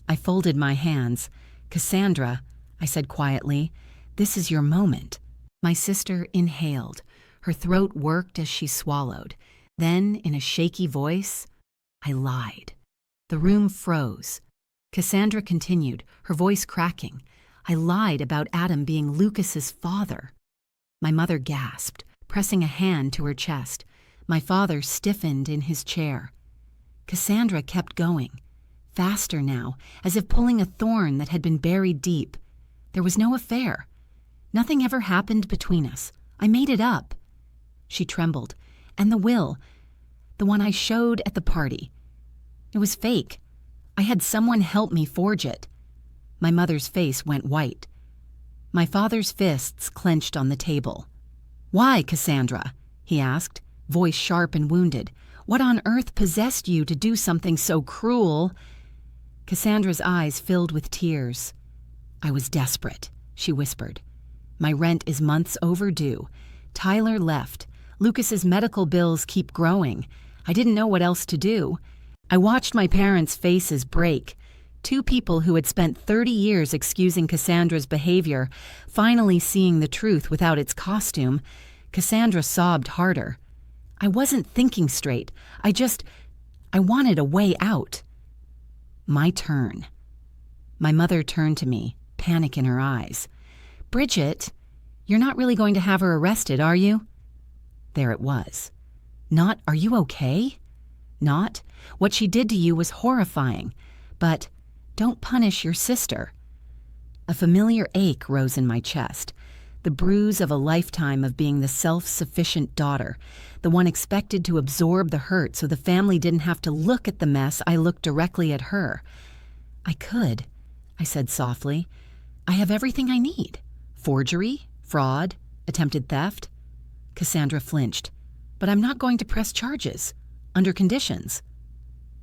S1: I folded my hands. Cassandra, I said quietly, this is your moment. My sister inhaled. Her throat worked as she swallowed. Then, in a shaky voice, I lied. The room froze. Cassandra continued, her voice cracking. I lied about Adam being Lucas's father. My mother gasped, pressing a hand to her chest. My father stiffened in his chair. Cassandra kept going, faster now, as if pulling a thorn that had been buried deep. There was no affair. Nothing ever happened between us. I made it up. She trembled. And the will, the one I showed at the party. It was fake. I had someone help me forge it. My mother's face went white. My father's fists clenched on the table. Why, Cassandra? He asked, voice sharp and wounded. What on earth possessed you to do something so cruel? Cassandra's eyes filled with tears. I was desperate, she whispered. My rent is months overdue. Tyler left. Lucas's medical bills keep growing. I didn't know what else to do. I watched my parents' faces break. Two people who had spent 30 years excusing Cassandra's behavior, finally seeing the truth without its costume. Cassandra sobbed harder. I wasn't thinking straight. I wanted a way out. My turn. My mother turned to me, panic in her eyes. Bridget, you're not really going to have her arrested, are you? There it was. Not, are you okay? Not, what she did to you was horrifying. But, don't punish your sister. A familiar ache rose in my chest. The bruise of a lifetime of being the self-sufficient daughter, the one expected to absorb the hurt so the family didn't have to look at the mess. I looked directly at her. I could, I said softly. I have everything I need. Forgery, fraud, attempted theft. Cassandra flinched. But I'm not going to press charges. Under conditions.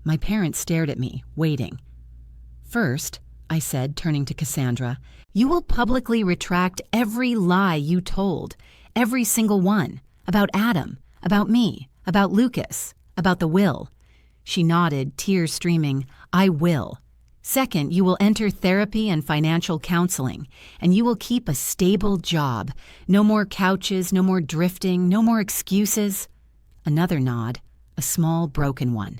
S1: My parents stared at me, waiting. First, I said, turning to Cassandra, you will publicly retract every lie you told. Every single one. About Adam. About me. About Lucas. About the will. She nodded, tears streaming. I will. Second, you will enter therapy and financial counseling, and you will keep a stable job. No more couches, no more drifting, no more excuses. Another nod, a small broken one.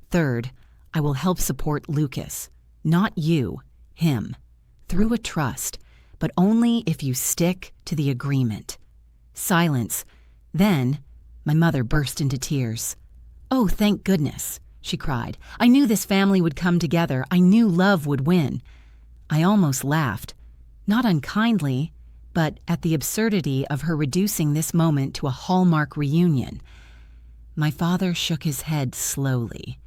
S1: Third, I will help support Lucas. Not you, him. Through a trust, but only if you stick to the agreement. Silence. Then, my mother burst into tears. Oh, thank goodness, she cried. I knew this family would come together. I knew love would win. I almost laughed, not unkindly, but at the absurdity of her reducing this moment to a Hallmark reunion. My father shook his head slowly.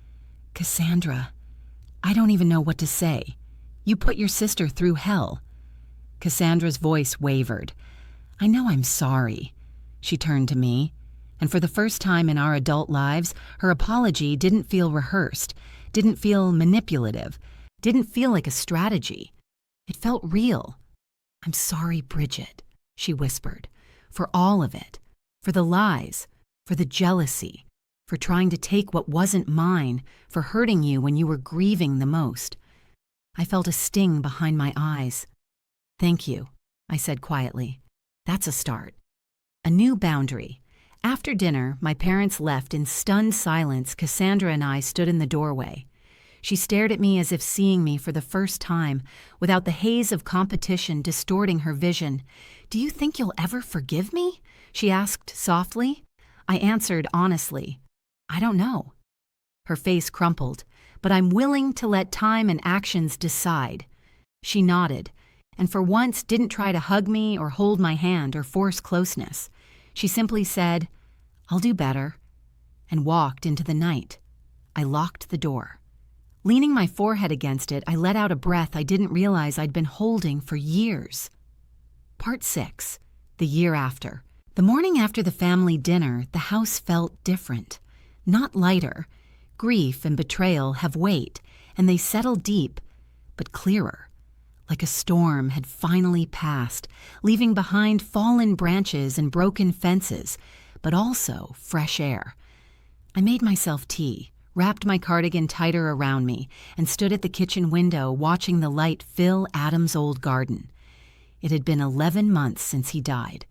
S1: Cassandra, I don't even know what to say. You put your sister through hell. Cassandra's voice wavered. I know I'm sorry. She turned to me, and for the first time in our adult lives, her apology didn't feel rehearsed, didn't feel manipulative, didn't feel like a strategy. It felt real. I'm sorry, Bridget, she whispered, for all of it, for the lies, for the jealousy, for trying to take what wasn't mine, for hurting you when you were grieving the most. I felt a sting behind my eyes. Thank you, I said quietly. That's a start. A new boundary. After dinner, my parents left in stunned silence. Cassandra and I stood in the doorway. She stared at me as if seeing me for the first time, without the haze of competition distorting her vision. Do you think you'll ever forgive me? She asked softly. I answered honestly. I don't know. Her face crumpled. But I'm willing to let time and actions decide. She nodded, and for once didn't try to hug me or hold my hand or force closeness. She simply said, I'll do better, and walked into the night. I locked the door. Leaning my forehead against it, I let out a breath I didn't realize I'd been holding for years. Part 6, the year after. The morning after the family dinner, the house felt different. not lighter. Grief and betrayal have weight, and they settle deep, but clearer. Like a storm had finally passed, leaving behind fallen branches and broken fences, but also fresh air. I made myself tea, wrapped my cardigan tighter around me, and stood at the kitchen window watching the light fill Adam's old garden. It had been 11 months since he died,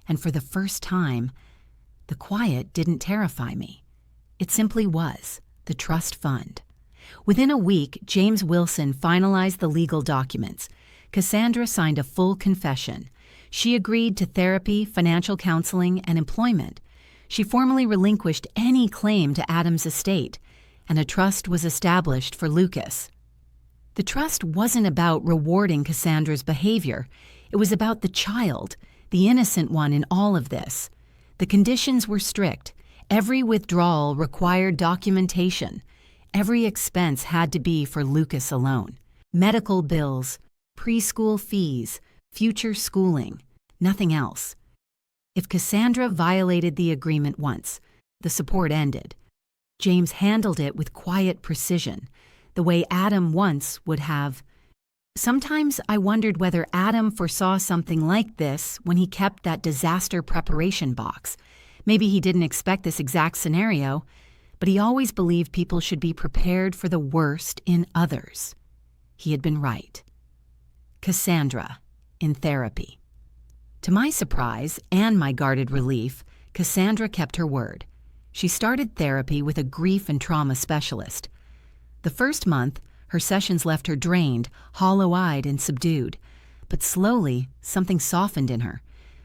S1: and for the first time, the quiet didn't terrify me. It simply was, the trust fund. Within a week, James Wilson finalized the legal documents. Cassandra signed a full confession. She agreed to therapy, financial counseling, and employment. She formally relinquished any claim to Adam's estate, and a trust was established for Lucas. The trust wasn't about rewarding Cassandra's behavior. It was about the child, the innocent one in all of this. The conditions were strict. Every withdrawal required documentation. Every expense had to be for Lucas alone. Medical bills, preschool fees, future schooling, nothing else. If Cassandra violated the agreement once, the support ended. James handled it with quiet precision, the way Adam once would have. Sometimes I wondered whether Adam foresaw something like this when he kept that disaster preparation box. Maybe he didn't expect this exact scenario, but he always believed people should be prepared for the worst in others. He had been right. Cassandra, in therapy. To my surprise and my guarded relief, Cassandra kept her word. She started therapy with a grief and trauma specialist. The first month, her sessions left her drained, hollow-eyed, and subdued. But slowly, something softened in her.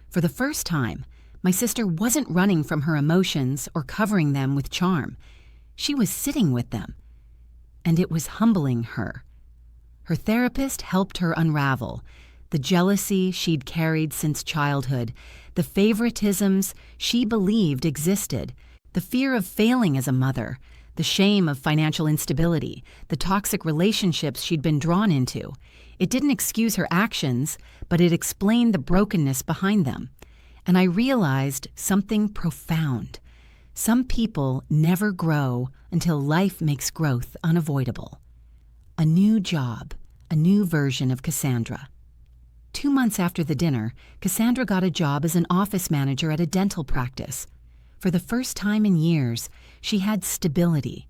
S1: For the first time, my sister wasn't running from her emotions or covering them with charm. She was sitting with them. And it was humbling her. Her therapist helped her unravel the jealousy she'd carried since childhood, the favoritisms she believed existed, the fear of failing as a mother, the shame of financial instability, the toxic relationships she'd been drawn into. It didn't excuse her actions, but it explained the brokenness behind them. And I realized something profound. Some people never grow until life makes growth unavoidable. A new job, a new version of Cassandra. 2 months after the dinner, Cassandra got a job as an office manager at a dental practice. For the first time in years, she had stability,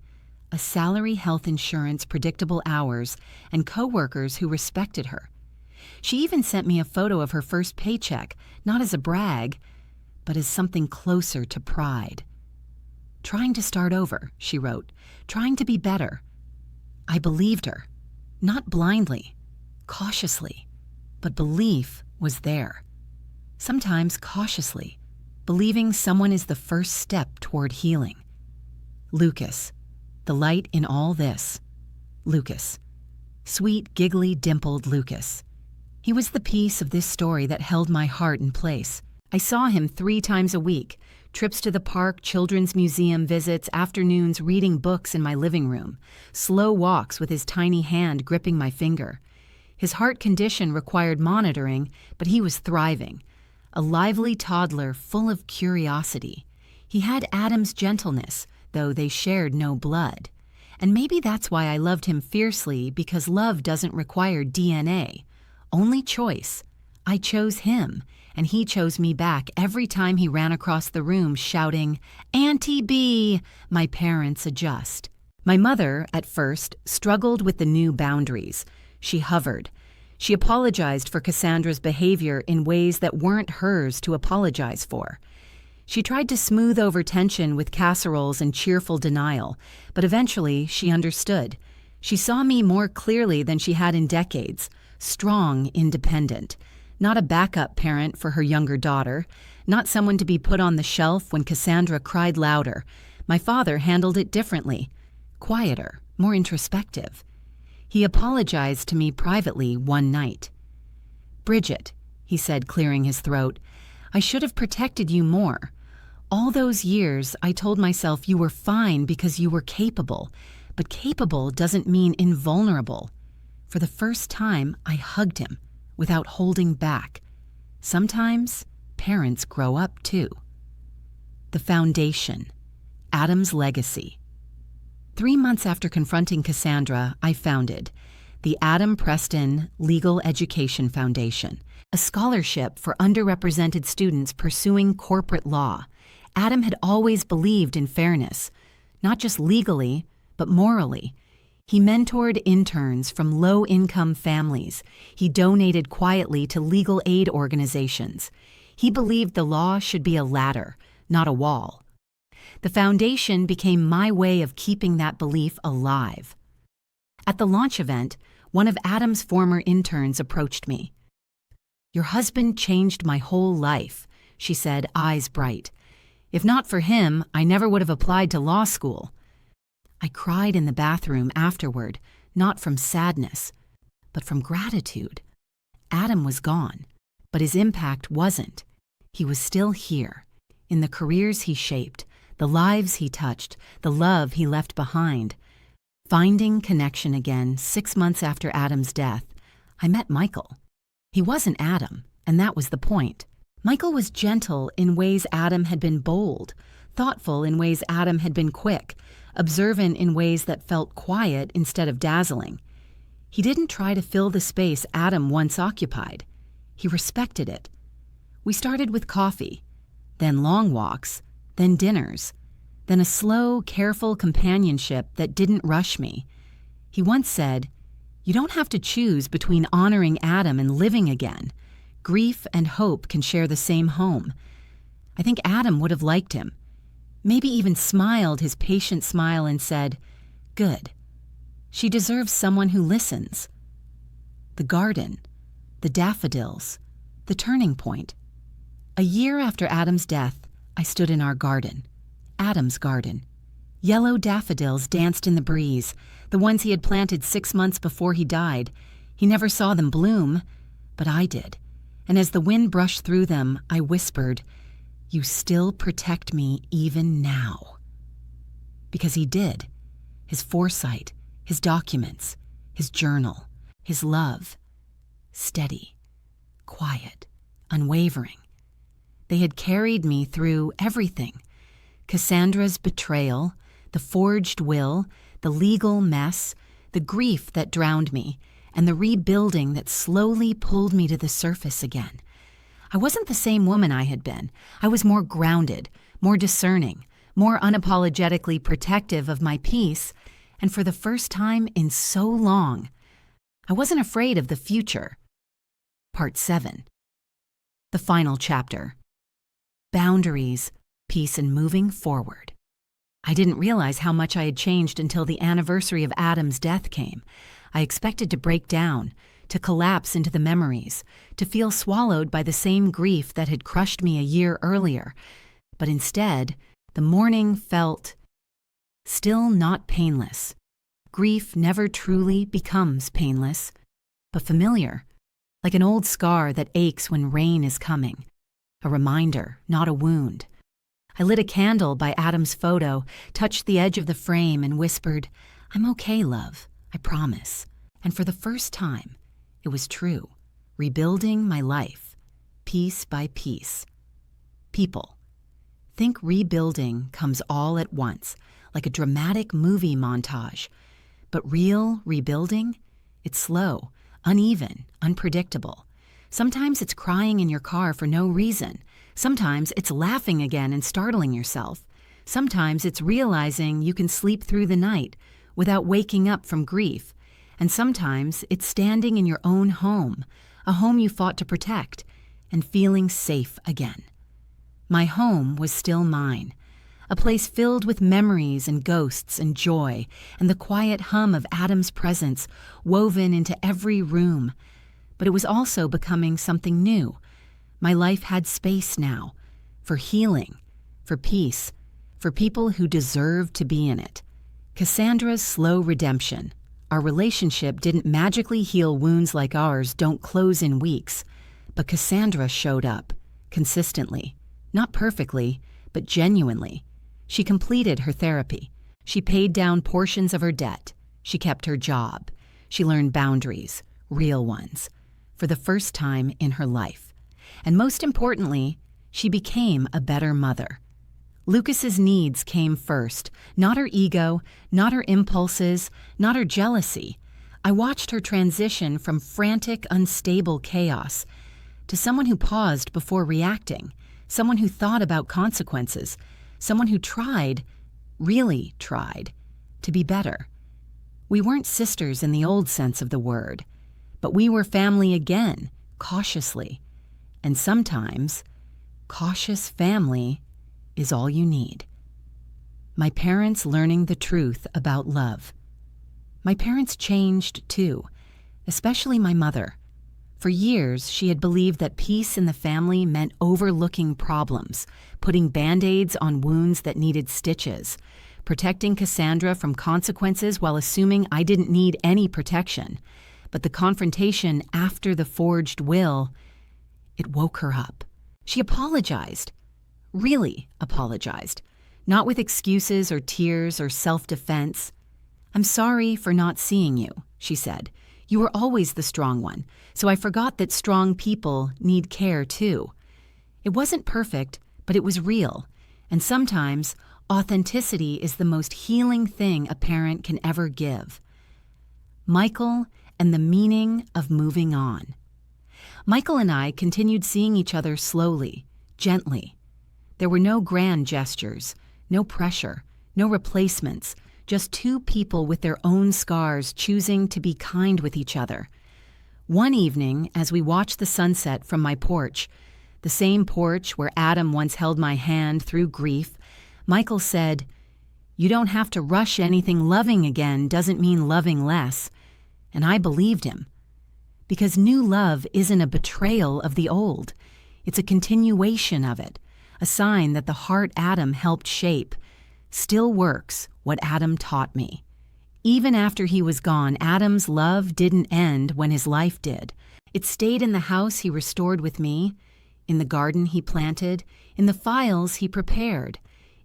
S1: a salary, health insurance, predictable hours, and coworkers who respected her. She even sent me a photo of her first paycheck, not as a brag, but as something closer to pride. "Trying to start over," she wrote, "trying to be better." I believed her, not blindly, cautiously, but belief was there. Sometimes cautiously, believing someone is the first step toward healing. Lucas, the light in all this. Lucas. Sweet, giggly, dimpled Lucas. He was the piece of this story that held my heart in place. I saw him 3 times a week, trips to the park, children's museum visits, afternoons reading books in my living room, slow walks with his tiny hand gripping my finger. His heart condition required monitoring, but he was thriving. A lively toddler full of curiosity. He had Adam's gentleness, though they shared no blood. And maybe that's why I loved him fiercely, because love doesn't require DNA. Only choice. I chose him, and he chose me back every time he ran across the room shouting, "Auntie B!" My parents adjust. My mother, at first, struggled with the new boundaries. She hovered. She apologized for Cassandra's behavior in ways that weren't hers to apologize for. She tried to smooth over tension with casseroles and cheerful denial, but eventually she understood. She saw me more clearly than she had in decades, strong, independent. Not a backup parent for her younger daughter, not someone to be put on the shelf when Cassandra cried louder. My father handled it differently, quieter, more introspective. He apologized to me privately one night. "Bridget," he said, clearing his throat, "I should have protected you more. All those years, I told myself you were fine because you were capable, but capable doesn't mean invulnerable." For the first time, I hugged him without holding back. Sometimes, parents grow up too. The foundation. Adam's Legacy. 3 months after confronting Cassandra, I founded the Adam Preston Legal Education Foundation, a scholarship for underrepresented students pursuing corporate law. Adam had always believed in fairness, not just legally, but morally. He mentored interns from low-income families. He donated quietly to legal aid organizations. He believed the law should be a ladder, not a wall. The foundation became my way of keeping that belief alive. At the launch event, one of Adam's former interns approached me. "Your husband changed my whole life," she said, eyes bright. "If not for him, I never would have applied to law school." I cried in the bathroom afterward, not from sadness, but from gratitude. Adam was gone, but his impact wasn't. He was still here, in the careers he shaped, the lives he touched, the love he left behind. Finding connection again 6 months after Adam's death, I met Michael. He wasn't Adam, and that was the point. Michael was gentle in ways Adam had been bold, thoughtful in ways Adam had been quick, observant in ways that felt quiet instead of dazzling. He didn't try to fill the space Adam once occupied. He respected it. We started with coffee, then long walks, then dinners, then a slow, careful companionship that didn't rush me. He once said, "You don't have to choose between honoring Adam and living again. Grief and hope can share the same home." I think Adam would have liked him, maybe even smiled his patient smile and said, "Good. She deserves someone who listens." The garden, the daffodils, the turning point. A year after Adam's death, I stood in our garden, Adam's garden. Yellow daffodils danced in the breeze, the ones he had planted 6 months before he died. He never saw them bloom, but I did. And as the wind brushed through them, I whispered, "You still protect me even now." Because he did. His foresight, his documents, his journal, his love. Steady, quiet, unwavering. They had carried me through everything. Cassandra's betrayal, the forged will, the legal mess, the grief that drowned me, and the rebuilding that slowly pulled me to the surface again. I wasn't the same woman I had been. I was more grounded, more discerning, more unapologetically protective of my peace, and for the first time in so long, I wasn't afraid of the future. Part 7. The final chapter. Boundaries, peace, and moving forward. I didn't realize how much I had changed until the anniversary of Adam's death came. I expected to break down, to collapse into the memories, to feel swallowed by the same grief that had crushed me a year earlier. But instead, the mourning felt still not painless. Grief never truly becomes painless, but familiar, like an old scar that aches when rain is coming. A reminder, not a wound. I lit a candle by Adam's photo, touched the edge of the frame, and whispered, "I'm okay, love, I promise." And for the first time, it was true, rebuilding my life, piece by piece. People. Think rebuilding comes all at once, like a dramatic movie montage. But real rebuilding? It's slow, uneven, unpredictable. Sometimes it's crying in your car for no reason. Sometimes it's laughing again and startling yourself. Sometimes it's realizing you can sleep through the night without waking up from grief. And sometimes it's standing in your own home, a home you fought to protect, and feeling safe again. My home was still mine, a place filled with memories and ghosts and joy, and the quiet hum of Adam's presence woven into every room. But it was also becoming something new. My life had space now, for healing, for peace, for people who deserved to be in it. Cassandra's slow redemption. Our relationship didn't magically heal wounds like ours don't close in weeks, but Cassandra showed up, consistently, not perfectly, but genuinely. She completed her therapy. She paid down portions of her debt. She kept her job. She learned boundaries, real ones, for the first time in her life. And most importantly, she became a better mother. Lucas's needs came first, not her ego, not her impulses, not her jealousy. I watched her transition from frantic, unstable chaos to someone who paused before reacting, someone who thought about consequences, someone who tried, really tried, to be better. We weren't sisters in the old sense of the word, but we were family again, cautiously. And sometimes, cautious family is all you need. My parents learning the truth about love. My parents changed too, especially my mother. For years, she had believed that peace in the family meant overlooking problems, putting Band-Aids on wounds that needed stitches, protecting Cassandra from consequences while assuming I didn't need any protection. But the confrontation after the forged will, it woke her up. She apologized. Really apologized. Not with excuses or tears or self-defense. "I'm sorry for not seeing you," she said. "You were always the strong one, so I forgot that strong people need care too." It wasn't perfect, but it was real. And sometimes, authenticity is the most healing thing a parent can ever give. Michael and the meaning of moving on. Michael and I continued seeing each other slowly, gently. There were no grand gestures, no pressure, no replacements, just two people with their own scars choosing to be kind with each other. One evening, as we watched the sunset from my porch, the same porch where Adam once held my hand through grief, Michael said, "You don't have to rush anything. Loving again doesn't mean loving less." And I believed him. Because new love isn't a betrayal of the old. It's a continuation of it, a sign that the heart Adam helped shape still works what Adam taught me. Even after he was gone, Adam's love didn't end when his life did. It stayed in the house he restored with me, in the garden he planted, in the files he prepared,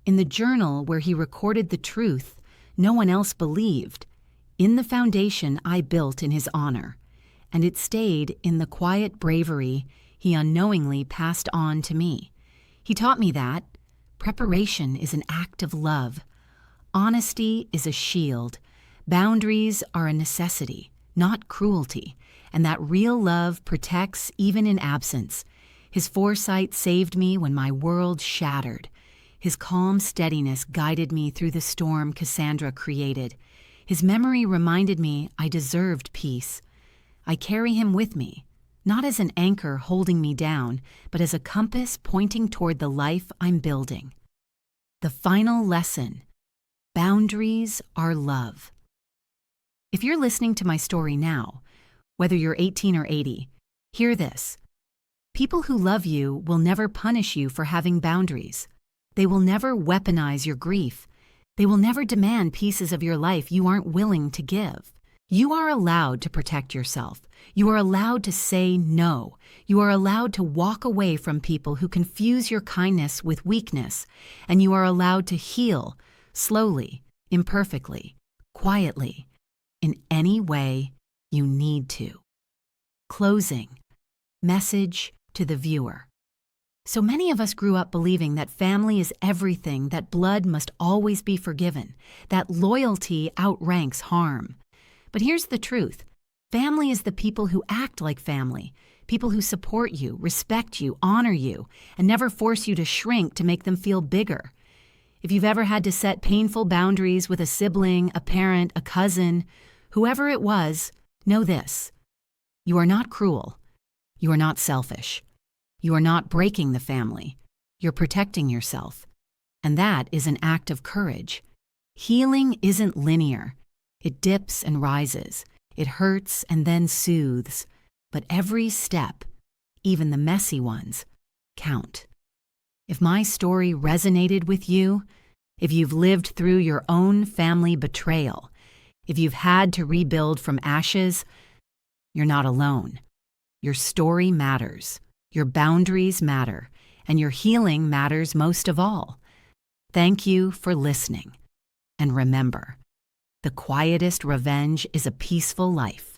S1: in the journal where he recorded the truth no one else believed, in the foundation I built in his honor. And it stayed in the quiet bravery he unknowingly passed on to me. He taught me that preparation is an act of love. Honesty is a shield. Boundaries are a necessity, not cruelty, and that real love protects even in absence. His foresight saved me when my world shattered. His calm steadiness guided me through the storm Cassandra created. His memory reminded me I deserved peace. I carry him with me, not as an anchor holding me down, but as a compass pointing toward the life I'm building. The final lesson: boundaries are love. If you're listening to my story now, whether you're 18 or 80, hear this. People who love you will never punish you for having boundaries. They will never weaponize your grief. They will never demand pieces of your life you aren't willing to give. You are allowed to protect yourself. You are allowed to say no. You are allowed to walk away from people who confuse your kindness with weakness. And you are allowed to heal, slowly, imperfectly, quietly, in any way you need to. Closing. Message to the viewer. So many of us grew up believing that family is everything, that blood must always be forgiven, that loyalty outranks harm. But here's the truth. Family is the people who act like family, people who support you, respect you, honor you, and never force you to shrink to make them feel bigger. If you've ever had to set painful boundaries with a sibling, a parent, a cousin, whoever it was, know this. You are not cruel. You are not selfish. You are not breaking the family. You're protecting yourself. And that is an act of courage. Healing isn't linear. It dips and rises. It hurts and then soothes. But every step, even the messy ones, count. If my story resonated with you, if you've lived through your own family betrayal, if you've had to rebuild from ashes, you're not alone. Your story matters. Your boundaries matter. And your healing matters most of all. Thank you for listening. And remember, the quietest revenge is a peaceful life.